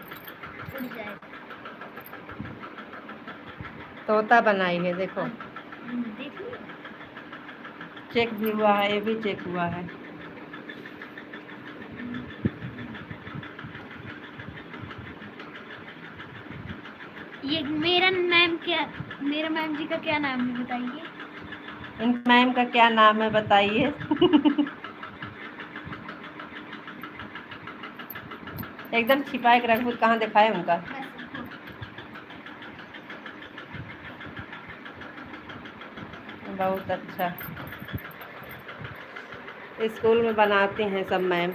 तोता बनाई है देखो। चेक भी हुआ है, ये भी चेक हुआ है। ये मेरा मैम क्या, मेरा मैम जी का क्या नाम है बताइए? इन मैम का क्या नाम है बताइए? एकदम छिपा के रखो, कहाँ दिखाए उनका। बहुत अच्छा स्कूल में बनाते हैं सब मैम।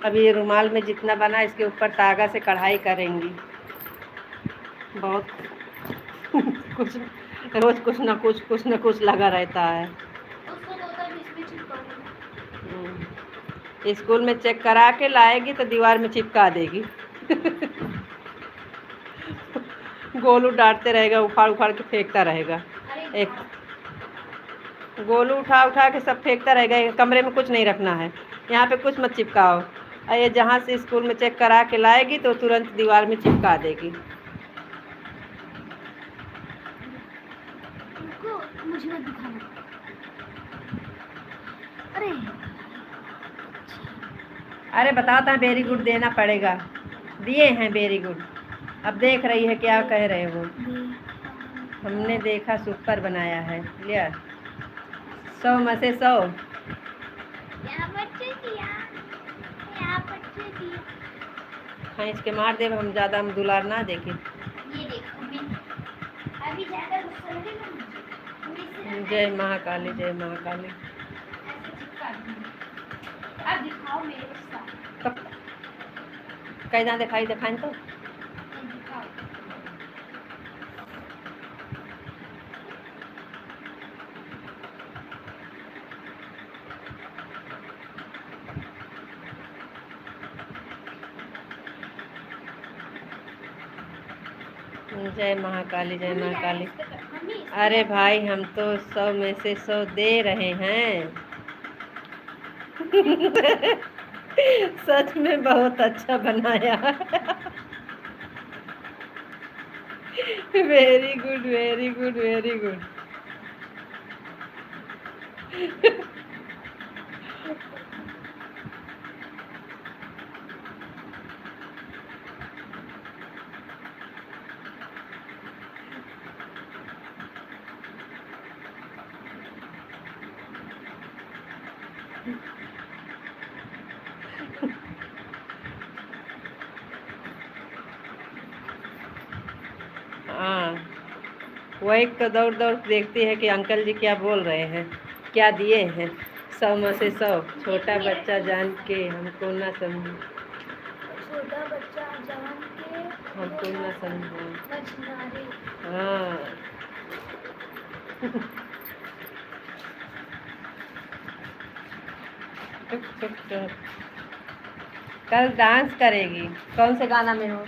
अभी ये रुमाल में जितना बना, इसके ऊपर तागा से कढ़ाई करेंगी। बहुत कुछ रोज कुछ न कुछ लगा रहता है। स्कूल में चेक करा के लाएगी तो दीवार में चिपका देगी। गोलू डांटते रहेगा, उखाड़ उखाड़ के फेंकता रहेगा। एक गोलू उठा उठा के सब फेंकता रहेगा। कमरे में कुछ नहीं रखना है, यहाँ पे कुछ मत चिपकाओ। और ये जहाँ से स्कूल में चेक करा के लाएगी तो तुरंत दीवार में चिपका देगी। मुझे मत दिखाना। अरे बताता है, वेरी गुड देना पड़ेगा। दिए हैं वेरी गुड। अब देख रही है क्या कह रहे हो। हमने देखा सुपर बनाया है, लिया 100 में से 100। खींच के मार दे, हम ज़्यादा हम दुलार ना देखें। ये देखो, अभी ज़्यादा गुस्सा लगेगा ना। जय महाकाली, जय महाकाली। अब दिखाओ मेरे साथ। कैसा दिखाई दिखाएं तो। दिखाओ। जय महाकाली, जय महाकाली। मम्मी अरे भाई हम तो 100 में से 100 दे रहे हैं। सच में बहुत अच्छा बनाया। Very good, very good, very good. हाँ, वही तो दौड़ दौड़ देखती है कि अंकल जी क्या बोल रहे हैं, क्या दिए हैं। 100 में से 100। छोटा बच्चा जान के हमको ना समझे, छोटा बच्चा जान के हमको ना समझो। मछनारे। हाँ। टुक टुक टुक। कल डांस करेगी, कौन से गाना में हो?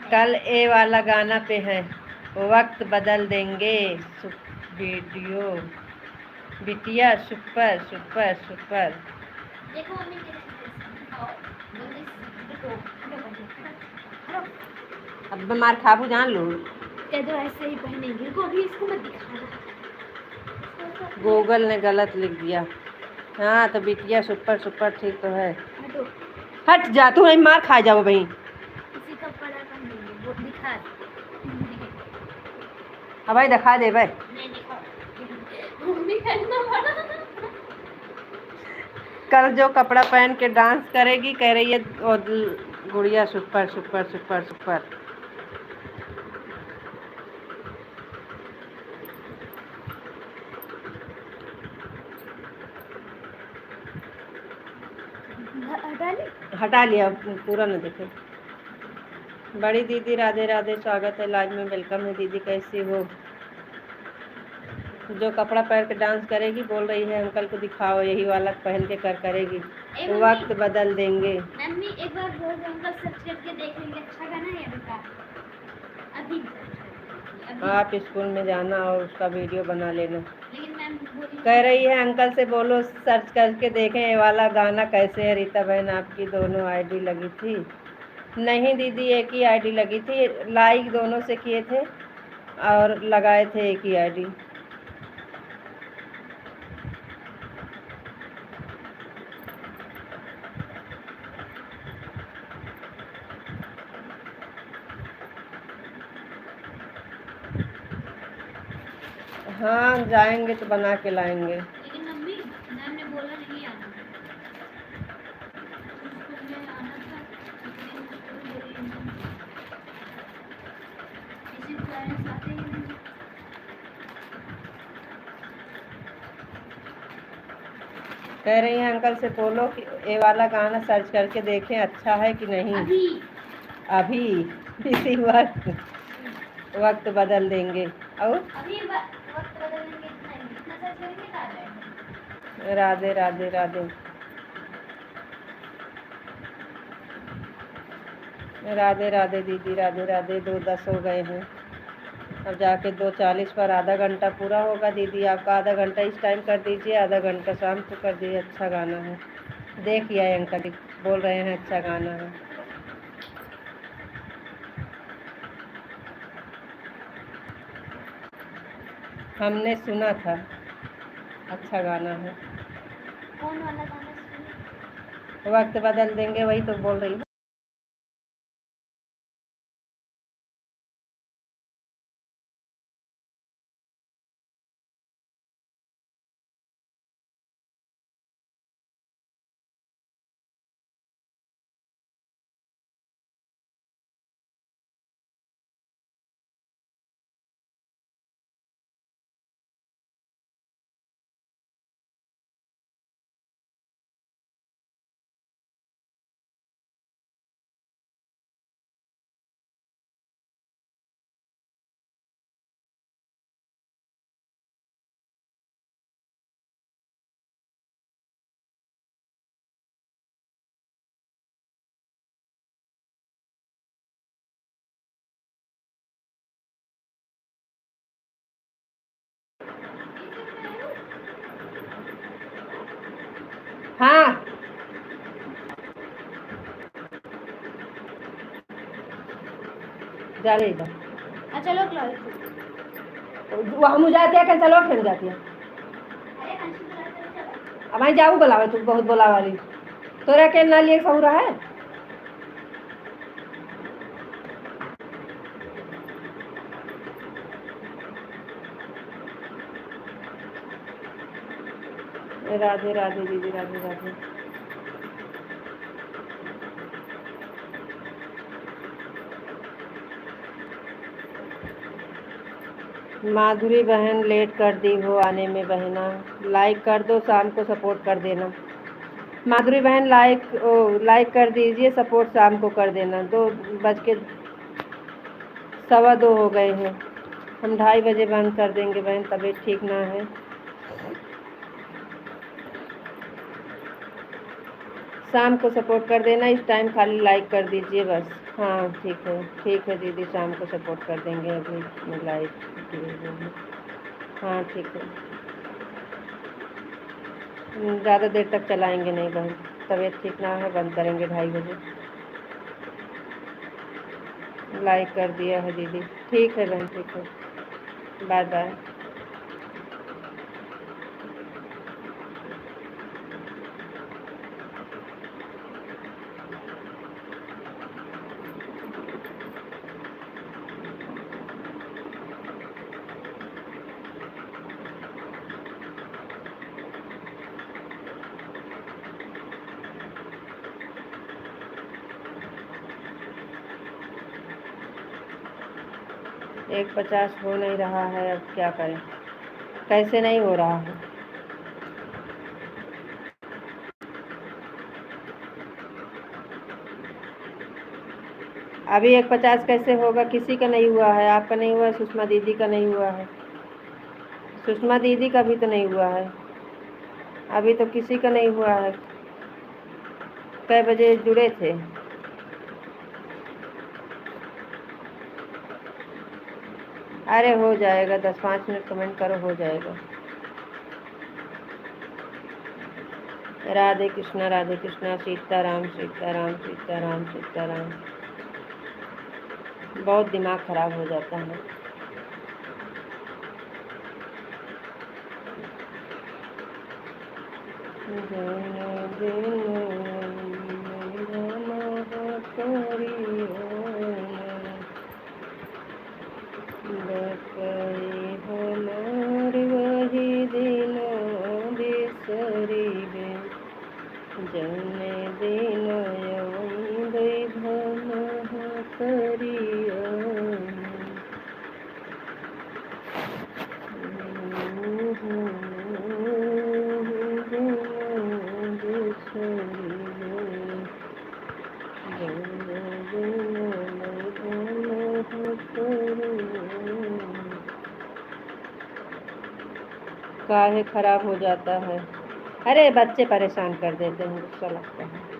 कल ए वाला गाना पे है, वक्त बदल देंगे। वीडियो बिटिया सुपर सुपर सुपर। देखो मम्मी अब मार खाबू जान लो। कह दो ऐसे ही पहनेंगे को, अभी इसको मत दिखाना। गूगल ने गलत लिख दिया। हाँ तो बिटिया सुपर सुपर ठीक तो है। हटो, हट जा, तू नहीं मार खा जाओ भाई। इसी का बड़ा पहनेंगे वो दिखा अब भाई दिखा दे भाई। नहीं दिखाओ मम्मी करना बड़ा। कल जो कपड़ा पहन के डांस करेगी, कह रही है और गुड़िया सुपर सुपर सुपर सुपर। हटा लिया, पूरा न देखे। बड़ी दीदी राधे राधे, स्वागत है लाइव में, वेलकम है दीदी, कैसी हो? जो कपड़ा पहन के डांस करेगी बोल रही है अंकल को दिखाओ, यही वाला पहन के कर करेगी। वक्त बदल देंगे। मम्मी एक बार बोल दो अंकल सर्च करके देखेंगे अच्छा गाना है बेटा। अभी आप स्कूल में जाना और उसका वीडियो बना लेना। लेकिन मैम कह रही है अंकल से बोलो सर्च करके देखें ये वाला गाना कैसे है। रीता बहन आपकी दोनों आईडी लगी थी? नहीं दीदी, एक ही आईडी लगी थी, लाइक दोनों से किए थे और लगाए थे एक ही आईडी। हाँ जाएंगे तो बना के लाएंगे। लेकिन मम्मी मैम ने बोला नहीं आना, स्कूल में आना था इसी पेरेंट्स आते ही नहीं। कह रही है अंकल से बोलो कि ये वाला गाना सर्च करके देखें अच्छा है कि नहीं। अभी इसी वक्त बदल देंगे। और अभी वक्त बदलेंगे इतना सर्च करेंगे तो आ जाएगा। राधे राधे राधे राधे राधे दीदी, राधे राधे। 2:10 हो गए हैं, अब जाके 2:40 पर आधा घंटा पूरा होगा। दीदी आपका आधा घंटा इस टाइम कर दीजिए, आधा घंटा शाम को कर दीजिए। अच्छा गाना है, देखिए अंकल बोल रहे हैं अच्छा गाना है। हमने सुना था, अच्छा गाना है। कौन वाला गाना? वक्त बदल देंगे, वही तो बोल रही हूँ। हाँ जा रही इधर चलो क्लास वहाँ मुझे जाती है चलो फिर जाती है अब मैं जाऊँ बोलावे तू बहुत बोला वाली तोरा के ना लिए सहूरा है राधे राधे दीदी राधे राधे माधुरी बहन लेट कर दी हो आने में बहना लाइक कर दो शाम को सपोर्ट कर देना माधुरी बहन लाइक कर दीजिए सपोर्ट शाम को कर देना 2:15 हो गए हैं हम 2:30 बजे बंद कर देंगे बहन तबीयत ठीक ना है शाम को सपोर्ट कर देना इस टाइम खाली लाइक कर दीजिए बस हाँ ठीक है दीदी शाम को सपोर्ट कर देंगे अभी लाइक हाँ ठीक है ज़्यादा देर तक चलाएंगे नहीं बहन तबीयत ठीक ना है बंद करेंगे 2:30 बजे लाइक कर दिया है दीदी ठीक है बहन ठीक है बाय बाय एक 50 हो नहीं रहा है अब क्या करें कैसे नहीं हो रहा है अभी 1:50 कैसे होगा किसी का नहीं हुआ है आपका नहीं हुआ है सुषमा दीदी का नहीं हुआ है सुषमा दीदी का भी तो नहीं हुआ है अभी तो किसी का नहीं हुआ है कै बजे जुड़े थे अरे हो जाएगा 10-5 मिनट कमेंट करो हो जाएगा राधे कृष्णा सीताराम सीताराम सीताराम सीताराम बहुत दिमाग खराब हो जाता है वही दिन बिसरीबे जने दिन करिया काहे खराब हो जाता है अरे बच्चे परेशान कर देते हैं गुस्सा लगता है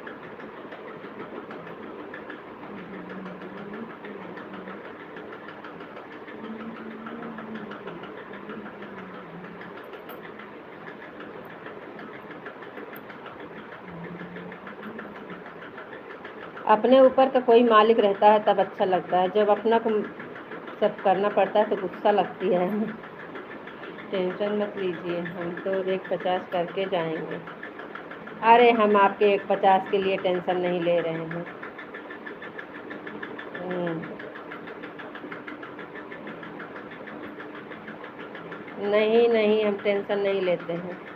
अपने ऊपर का कोई मालिक रहता है तब अच्छा लगता है जब अपना को सब करना पड़ता है तो गुस्सा लगती है टेंशन मत लीजिए हम तो 1:50 करके जाएंगे अरे हम आपके 1:50 के लिए टेंशन नहीं ले रहे हैं नहीं हम टेंशन नहीं लेते हैं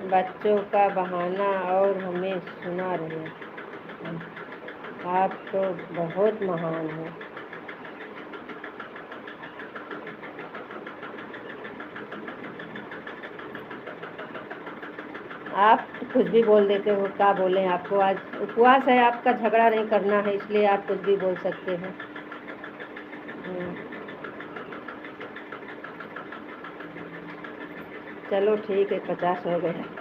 बच्चों का बहाना और हमें सुना रहे आप तो बहुत महान हैं आप कुछ भी बोल देते हो क्या बोलें आपको आज उपवास है आपका झगड़ा नहीं करना है इसलिए आप कुछ भी बोल सकते हैं चलो ठीक है 50 हो गया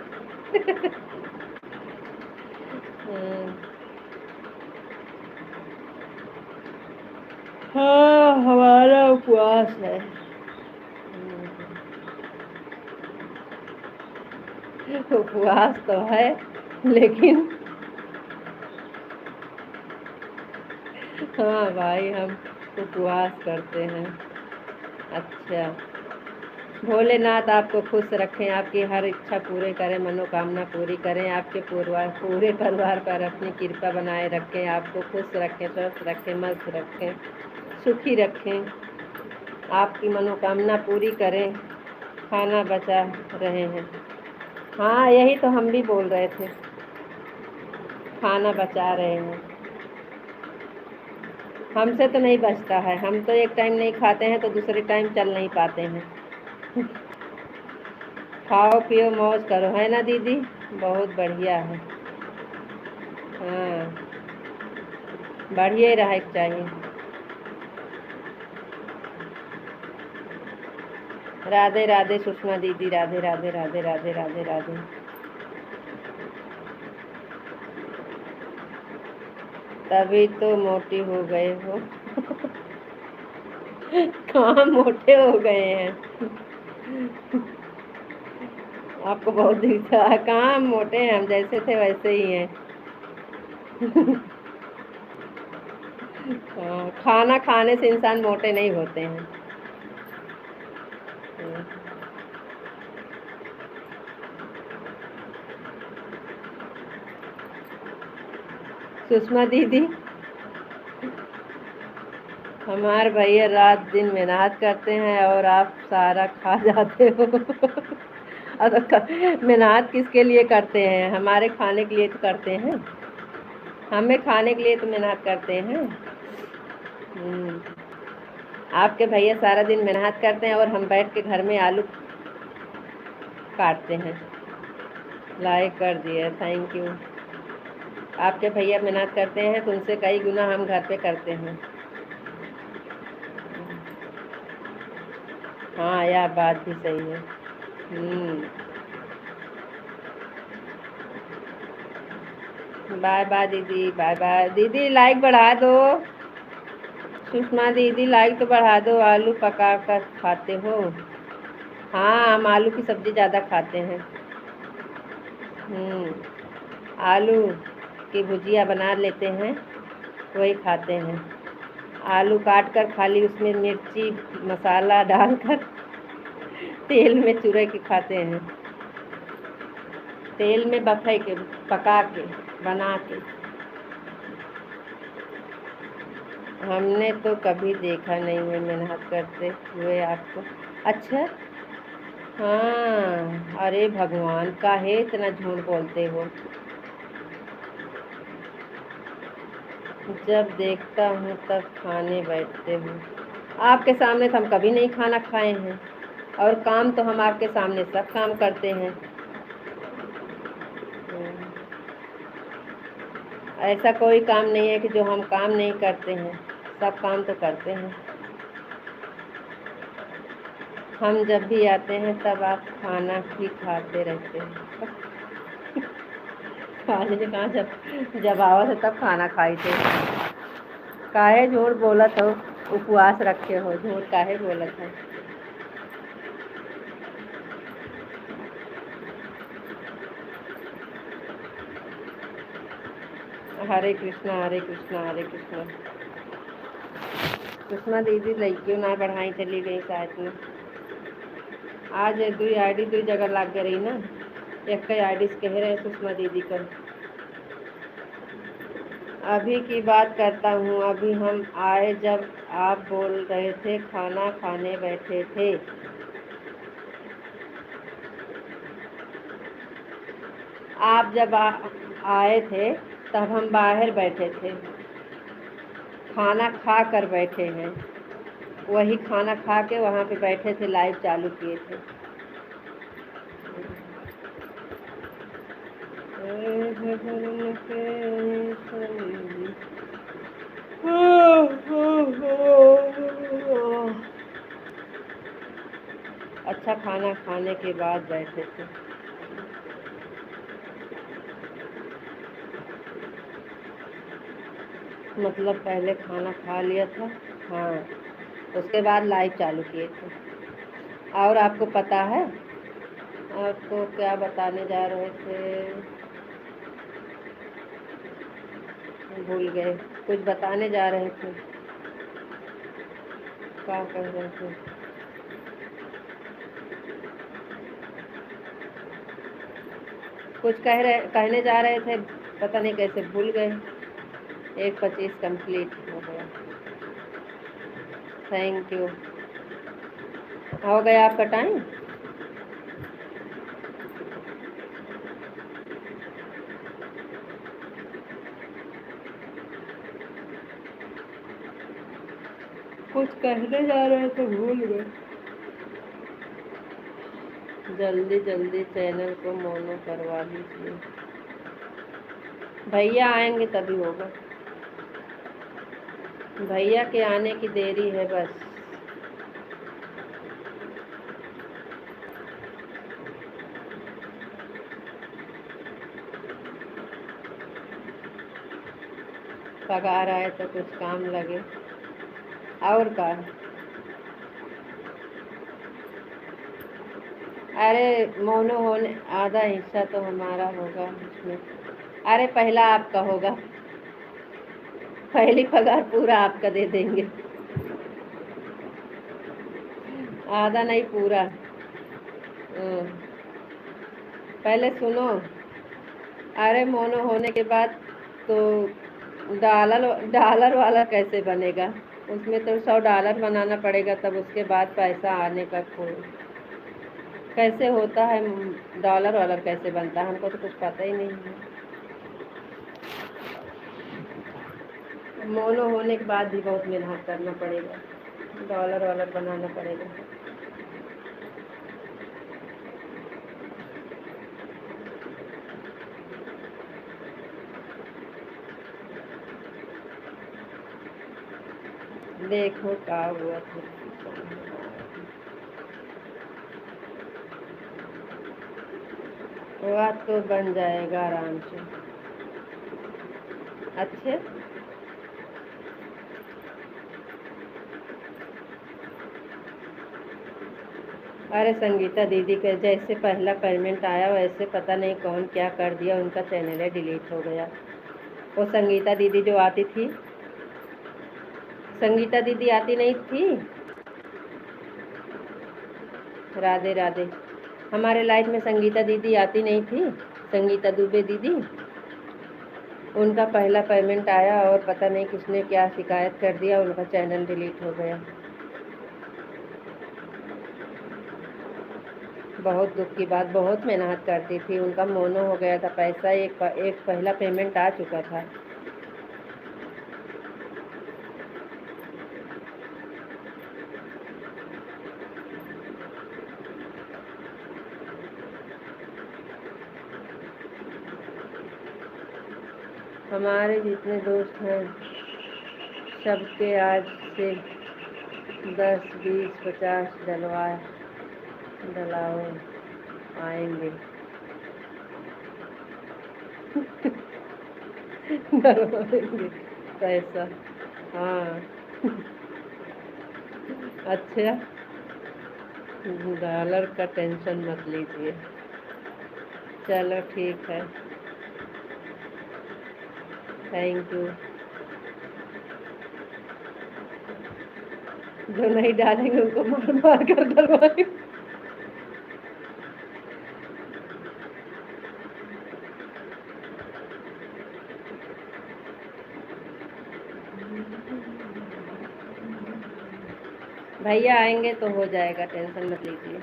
हाँ, हमारा उपवास है। उपवास तो है, लेकिन हाँ भाई, हम उपवास करते हैं। अच्छा, भोलेनाथ आपको खुश रखें, आपकी हर इच्छा पूरे करें, मनोकामना पूरी करें, आपके पूरे परिवार पर अपनी कृपा बनाए रखें, आपको खुश रखें, स्वस्थ रखें, मस्त रखें, सुखी रखें, आपकी मनोकामना पूरी करें। खाना बचा रहे हैं। हाँ, यही तो हम भी बोल रहे थे, खाना बचा रहे हैं। हमसे तो नहीं बचता है, हम तो एक टाइम नहीं खाते हैं तो दूसरे टाइम चल नहीं पाते हैं। खाओ पियो मौज करो, है ना दीदी? बहुत बढ़िया है। हाँ, बढ़िया ही रहना चाहिए। राधे राधे सुषमा दीदी, राधे राधे राधे राधे राधे राधे। तभी तो मोटी हो गए हो। कहाँ मोटे हो गए हैं? आपको बहुत दिखता है, कहाँ हम मोटे हैं, हम जैसे थे वैसे ही हैं। हाँ, खाना खाने से इंसान मोटे नहीं होते हैं। सुषमा दीदी, हमारे भैया रात दिन मेहनत करते हैं और आप सारा खा जाते हो। अब मेहनत किसके लिए करते हैं? हमारे खाने के लिए तो करते हैं, हमें खाने के लिए तो मेहनत करते हैं। आपके भैया सारा दिन मेहनत करते हैं और हम बैठ के घर में आलू काटते हैं। लाइक कर दिए, थैंक यू। आपके भैया मेहनत करते हैं तो उनसे कई गुना हम घर पे करते हैं। हाँ, यह बात भी सही है। बाय बाय दीदी, बाय बाय दीदी, लाइक बढ़ा दो। सुषमा दीदी, लाइक तो बढ़ा दो। आलू पका कर खाते हो? हाँ, हम आलू की सब्जी ज़्यादा खाते हैं। आलू की भुजिया बना लेते हैं, वही खाते हैं। आलू काट कर खाली उसमें मिर्ची मसाला डालकर तेल में चुरा के खाते हैं, तेल में बफे के पका के बना के। हमने तो कभी देखा नहीं है मेहनत करते हुए आपको। अच्छा, हाँ, अरे भगवान, काहे इतना झूठ बोलते हो? जब देखता हूँ तब खाने बैठते हो। आपके सामने तो हम कभी नहीं खाना खाए हैं, और काम तो हम आपके सामने सब काम करते हैं। ऐसा कोई काम नहीं है कि जो हम काम नहीं करते हैं, सब काम तो करते हैं। हम जब भी आते हैं तब आप खाना ही खाते रहते हैं। खाने से कहाँ, जब जब आओ थे तब खाना खाई थे। काहे झूठ बोलत हो? उपवास रखे हो, झूठ काहे बोलत हो? हरे कृष्णा हरे कृष्णा हरे कृष्णा। सुषमा दीदी लड़कियों ना बढ़ाई चली गई साथ में। आज दुई आईडी दुई जगह लग गई रही ना, एक आईडी से कह रहे सुषमा दीदी कर। अभी की बात करता हूँ, अभी हम आए जब आप बोल रहे थे खाना खाने बैठे थे। आप जब आए थे तब हम बाहर बैठे थे, खाना खा कर बैठे हैं। वही खाना खा के वहाँ पे बैठे थे, लाइव चालू किए थे। अच्छा, खाना खाने के बाद बैठे थे। मतलब पहले खाना खा लिया था हाँ, उसके बाद लाइव चालू किए थे। और आपको पता है, आपको क्या बताने जा रहे थे, भूल गए। कुछ बताने जा रहे थे, क्या कह रहे थे? कुछ कहने जा रहे थे, पता नहीं कैसे भूल गए। 1:25 कंप्लीट हो गया। Thank you. हो गया आपका टाइम? कुछ कहने जा रहे थे, भूल गए। जल्दी जल्दी चैनल को मोनो करवा लीजिए। भैया आएंगे तभी होगा। भैया के आने की देरी है बस। पगार आए तो कुछ काम लगे। और का? अरे मोनो होने आधा हिस्सा तो हमारा होगा उसमें। अरे पहला आपका होगा, पहली पगार पूरा आपका दे देंगे। आधा नहीं, पूरा। पहले सुनो। अरे मोनो होने के बाद तो डॉलर डॉलर वाला कैसे बनेगा? उसमें तो $100 बनाना पड़ेगा, तब उसके बाद पैसा आने का कोई कैसे होता है। डॉलर वालर कैसे बनता है, हमको तो कुछ पता ही नहीं है। मोनो होने के बाद भी बहुत मेहनत करना पड़ेगा, डॉलर वालर बनाना पड़ेगा। देखो क्या हुआ था। हुआ तो बन जाएगा आराम से। अच्छे। अरे संगीता दीदी का जैसे पहला पेमेंट आया वैसे पता नहीं कौन क्या कर दिया, उनका चैनल है डिलीट हो गया। वो संगीता दीदी जो आती थी, संगीता दीदी आती नहीं थी। राधे राधे। हमारे लाइफ में संगीता दीदी आती नहीं थी, संगीता दुबे दीदी। उनका पहला पेमेंट आया और पता नहीं किसने क्या शिकायत कर दिया, उनका चैनल डिलीट हो गया। बहुत दुख की बात, बहुत मेहनत करती थी, उनका मोनो हो गया था। पैसा एक पहला पेमेंट आ चुका था। हमारे जितने दोस्त हैं सबके आज से 10, 20, 50 डलाओ आएंगे। डलवाएंगे पैसा। हाँ। अच्छा, डॉलर का टेंशन मत लीजिए। चलो ठीक है, थैंक यू। जो नहीं डालेंगे उनको मार मार कर डलवाएंगे। भैया आएंगे तो हो जाएगा, टेंशन मत लीजिए।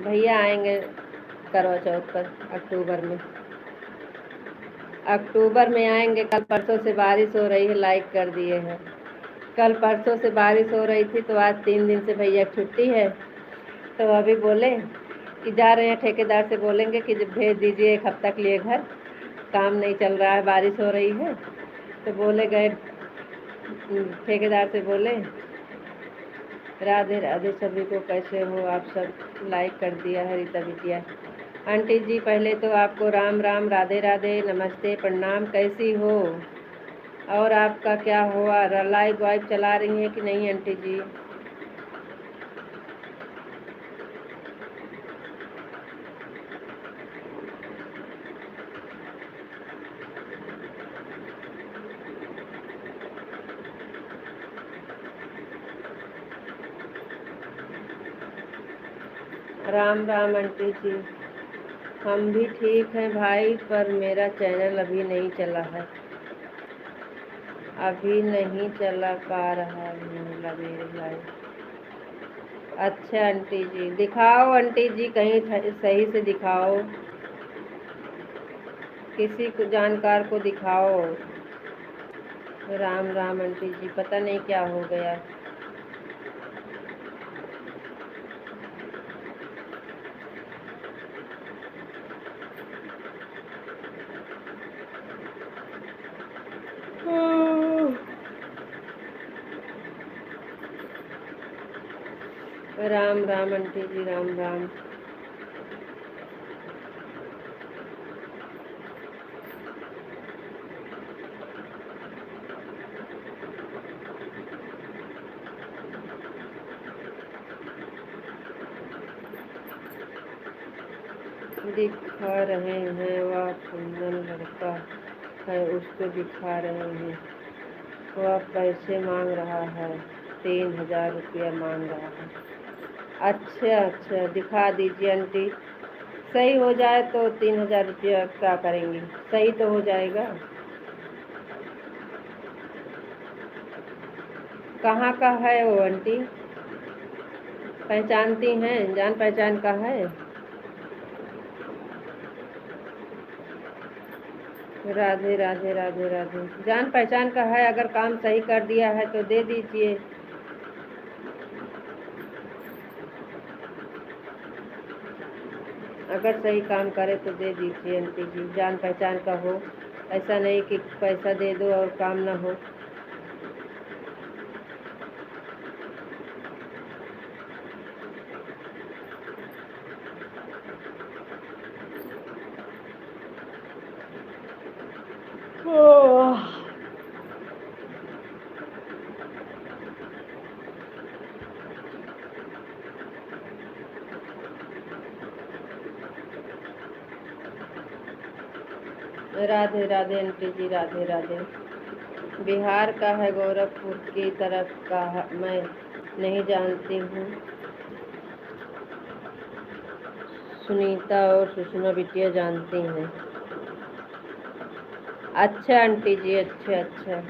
भैया आएंगे करवा चौथ पर, अक्टूबर में आएंगे। कल परसों से बारिश हो रही है, लाइक कर दिए हैं। कल परसों से बारिश हो रही थी तो आज 3 दिन से भैया छुट्टी है, तो अभी बोले कि जा रहे हैं ठेकेदार से बोलेंगे कि भेज दीजिए 1 हफ्ता के लिए घर, काम नहीं चल रहा है, बारिश हो रही है। तो बोले गए ठेकेदार से, बोले राधे राधे सभी को, कैसे हो आप सब? लाइक कर दिया है रीता बिटिया। आंटी जी पहले तो आपको राम राम, राधे राधे, नमस्ते, प्रणाम, कैसी हो? और आपका क्या हुआ, लाइव वाइव चला रही हैं कि नहीं आंटी जी? राम राम आंटी जी। हम भी ठीक हैं भाई, पर मेरा चैनल अभी नहीं चला है, अभी नहीं चला पा रहा है मेरे लाइव। अच्छा आंटी जी, दिखाओ आंटी जी, कहीं सही से दिखाओ, किसी को जानकार को दिखाओ। राम राम आंटी जी, पता नहीं क्या हो गया। राम राम आंटी जी, राम राम। दिखा रहे हैं, वह कुंदन लड़का है, उसको दिखा रहे हैं। वह पैसे मांग रहा है, 3000 रुपया मांग रहा है। अच्छा अच्छा, दिखा दीजिए आंटी, सही हो जाए तो 3000 रुपया क्या करेंगी, सही तो हो जाएगा। कहाँ का है वो आंटी, पहचानती हैं, जान पहचान का है? राधे राधे राधे राधे। जान पहचान का है, अगर काम सही कर दिया है तो दे दीजिए। अगर सही काम करे तो दे दीजिए आंटी जी, जान पहचान का हो, ऐसा नहीं कि पैसा दे दो और काम ना हो। ओह, राधे राधे आंटी जी, राधे राधे। बिहार का है, गोरखपुर की तरफ का है, मैं नहीं जानती हूँ। सुनीता और सुषमा बिटिया जानती हैं। अच्छा आंटी जी, अच्छा अच्छा।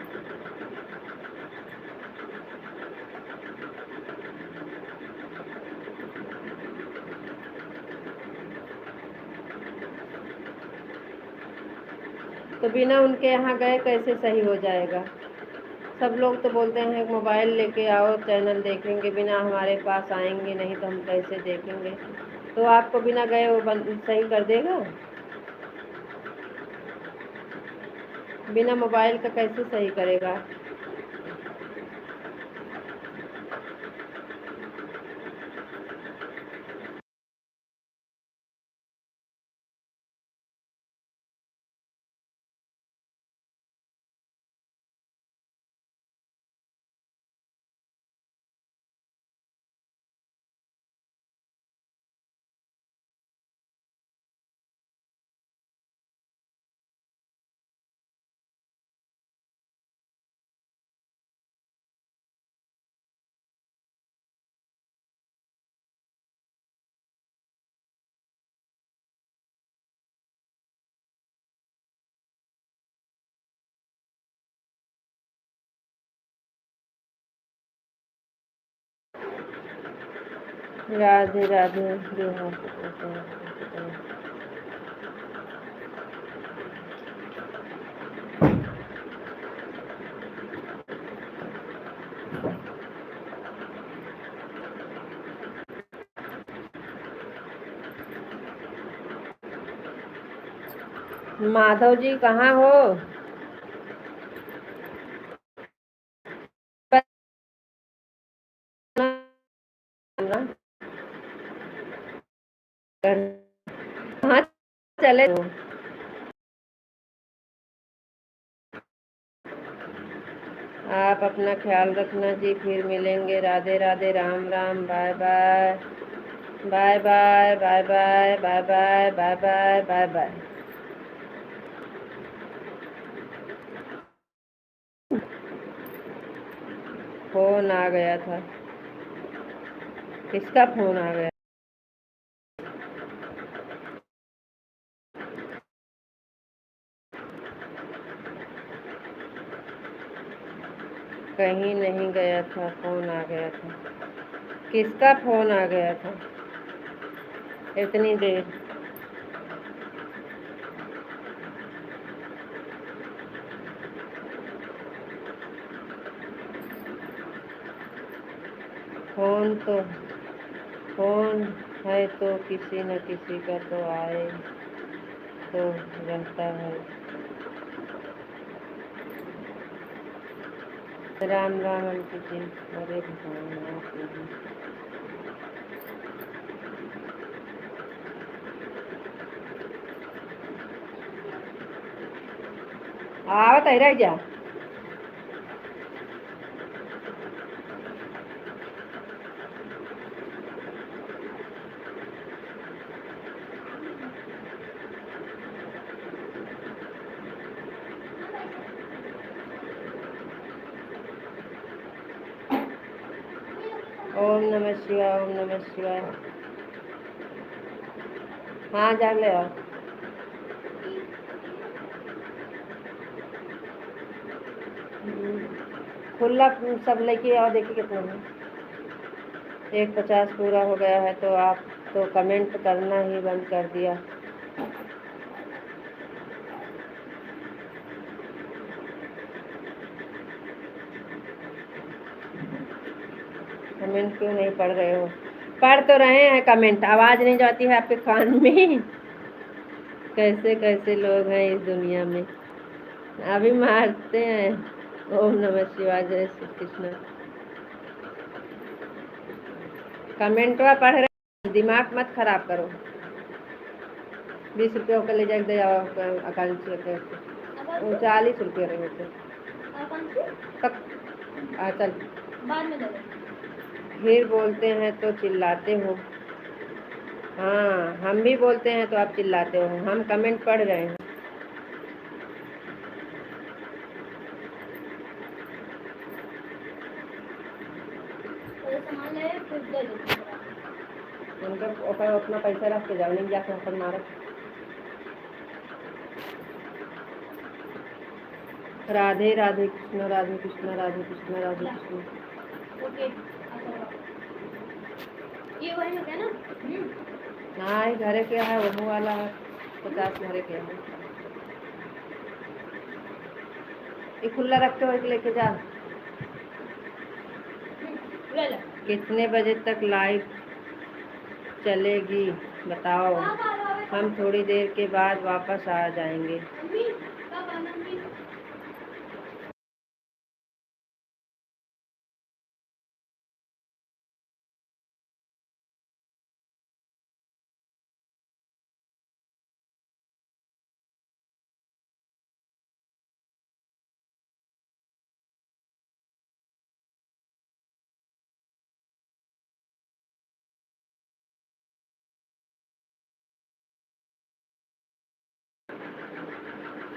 तो बिना उनके यहाँ गए कैसे सही हो जाएगा? सब लोग तो बोलते हैं मोबाइल लेके आओ चैनल देखेंगे, बिना हमारे पास आएंगे नहीं तो हम कैसे देखेंगे? तो आपको बिना गए वो सही कर देगा? बिना मोबाइल का कैसे सही करेगा? राधे राधे। बिहार माधव जी कहाँ हो? कहाँ चले हो? आप अपना ख्याल रखना जी, फिर मिलेंगे। Radhe Radhe, Ram Ram, bye bye, bye bye, bye bye, bye bye, bye bye, bye bye. Phone आ गया था। किसका फोन आ गया? कहीं नहीं गया था, फोन आ गया था। किसका फोन आ गया था इतनी देर? फोन है तो किसी न किसी का तो आए तो रहता है। राम राम आंटी जी, अरे भगवान आप लोग। आवत है रह जा। ओम नमः शिवाय, ओम नमः शिवाय। हाँ जाग ले आओ। खुला सब लेके आओ, देखिए कितना है। 150 पूरा हो गया है तो आप तो कमेंट करना ही बंद कर दिया। कमेंट क्यों नहीं पढ़ रहे हो? पढ़ तो रहे हैं कमेंट, आवाज़ नहीं जाती है आपके कान में। कैसे कैसे लोग हैं इस दुनिया में, अभी मारते हैं। ओम नमः शिवाय, जय श्री कृष्ण। कमेंट में पढ़ रहे, दिमाग मत खराब करो। 20 रुपये का ले जाके दे आओ अकाउंट से। 40 रुपये रहे थे तक। चल बाद में दे दो। फिर बोलते हैं तो चिल्लाते हो। हाँ हम भी बोलते हैं तो आप चिल्लाते हो। हम कमेंट पढ़ रहे हैं। सामान ले फिर दे दो। उनका अपना पैसा रख के जाओ, नहीं जाकर अपन मारो। राधे राधे कृष्ण, राधे कृष्ण, राधे कृष्ण, राधे कृष्ण। ओके ये वही हो गया ना। हाँ ये घरे के है, वो वाला है 50 घरे के है। ये खुला रखते हो, लेके जा। ले ले। कितने बजे तक लाइव चलेगी बताओ? हम थोड़ी देर के बाद वापस आ जाएंगे।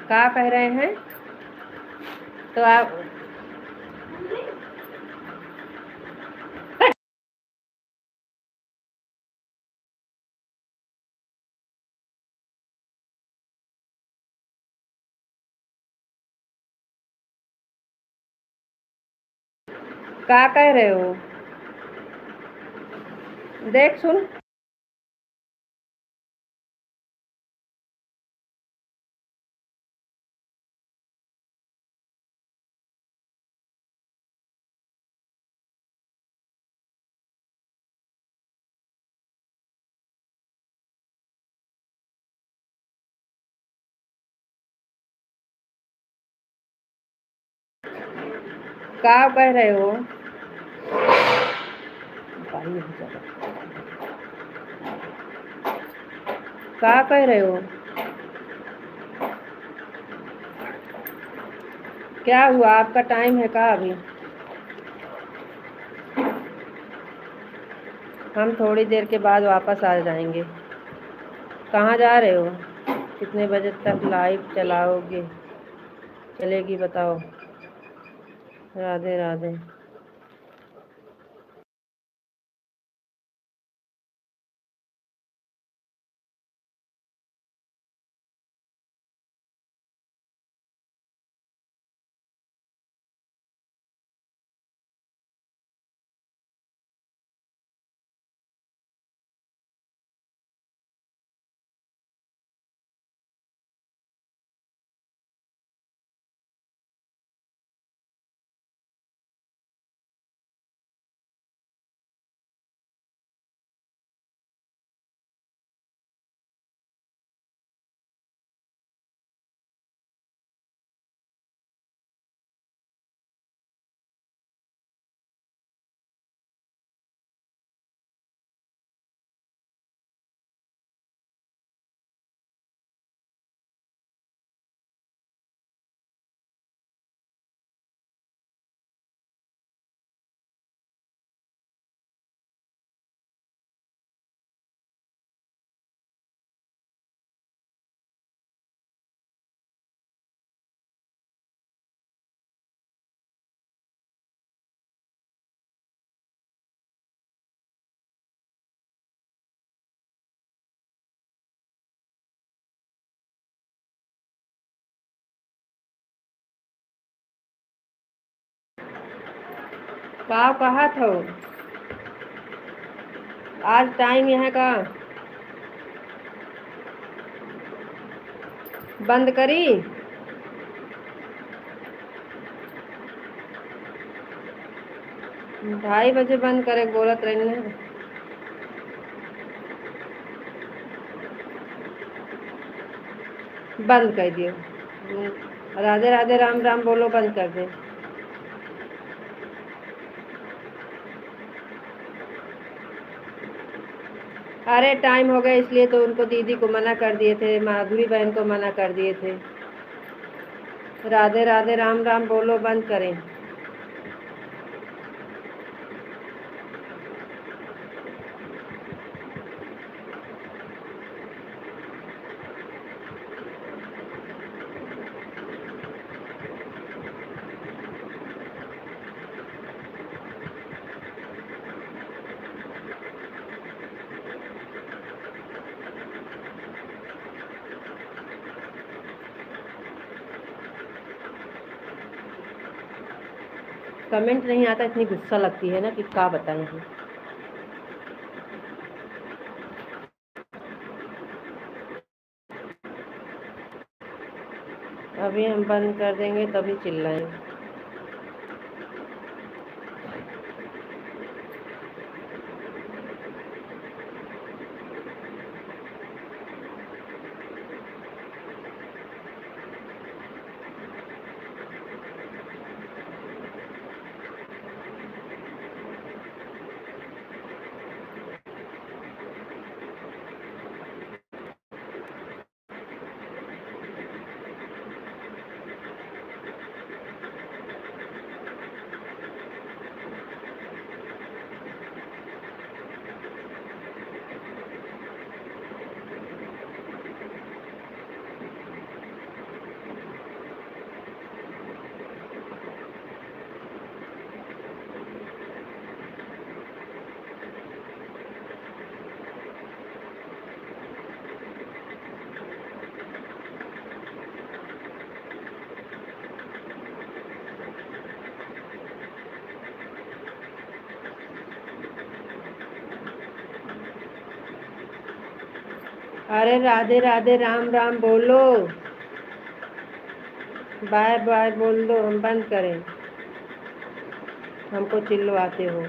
क्या कह रहे हैं? तो आप क्या कह रहे हो? देख सुन। क्या कह रहे हो? क्या कह रहे हो? क्या हुआ, आपका टाइम है का अभी? हम थोड़ी देर के बाद वापस आ जाएंगे। कहाँ जा रहे हो? कितने बजे तक लाइव चलाओगे, चलेगी बताओ? राधे राधे। कहा था आज टाइम यहाँ का बंद करी? 2:30 बजे बंद करे बोलत रही ना। बंद कर दियो। राधे राधे राम राम बोलो, बंद कर दे। अरे टाइम हो गया इसलिए तो उनको दीदी को मना कर दिए थे, माधुरी बहन को मना कर दिए थे। राधे राधे राम राम बोलो, बंद करें। कमेंट नहीं आता, इतनी गुस्सा लगती है ना कि क्या बताएं हम। अभी हम बंद कर देंगे तभी चिल्लाएंगे। अरे राधे राधे राम राम बोलो, बाय बाय बोल दो, हम बंद करें। हमको चिल्लवाते हो।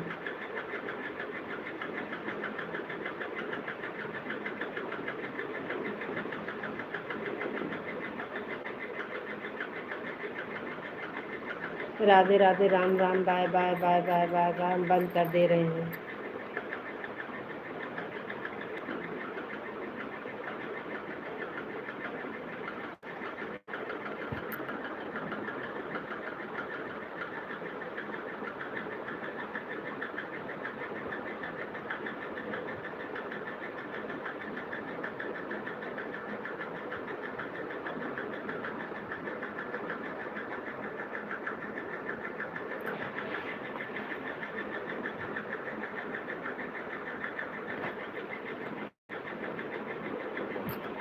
Radhe Radhe Ram Ram, bye bye bye bye bye bye, हम बंद कर दे रहे हैं।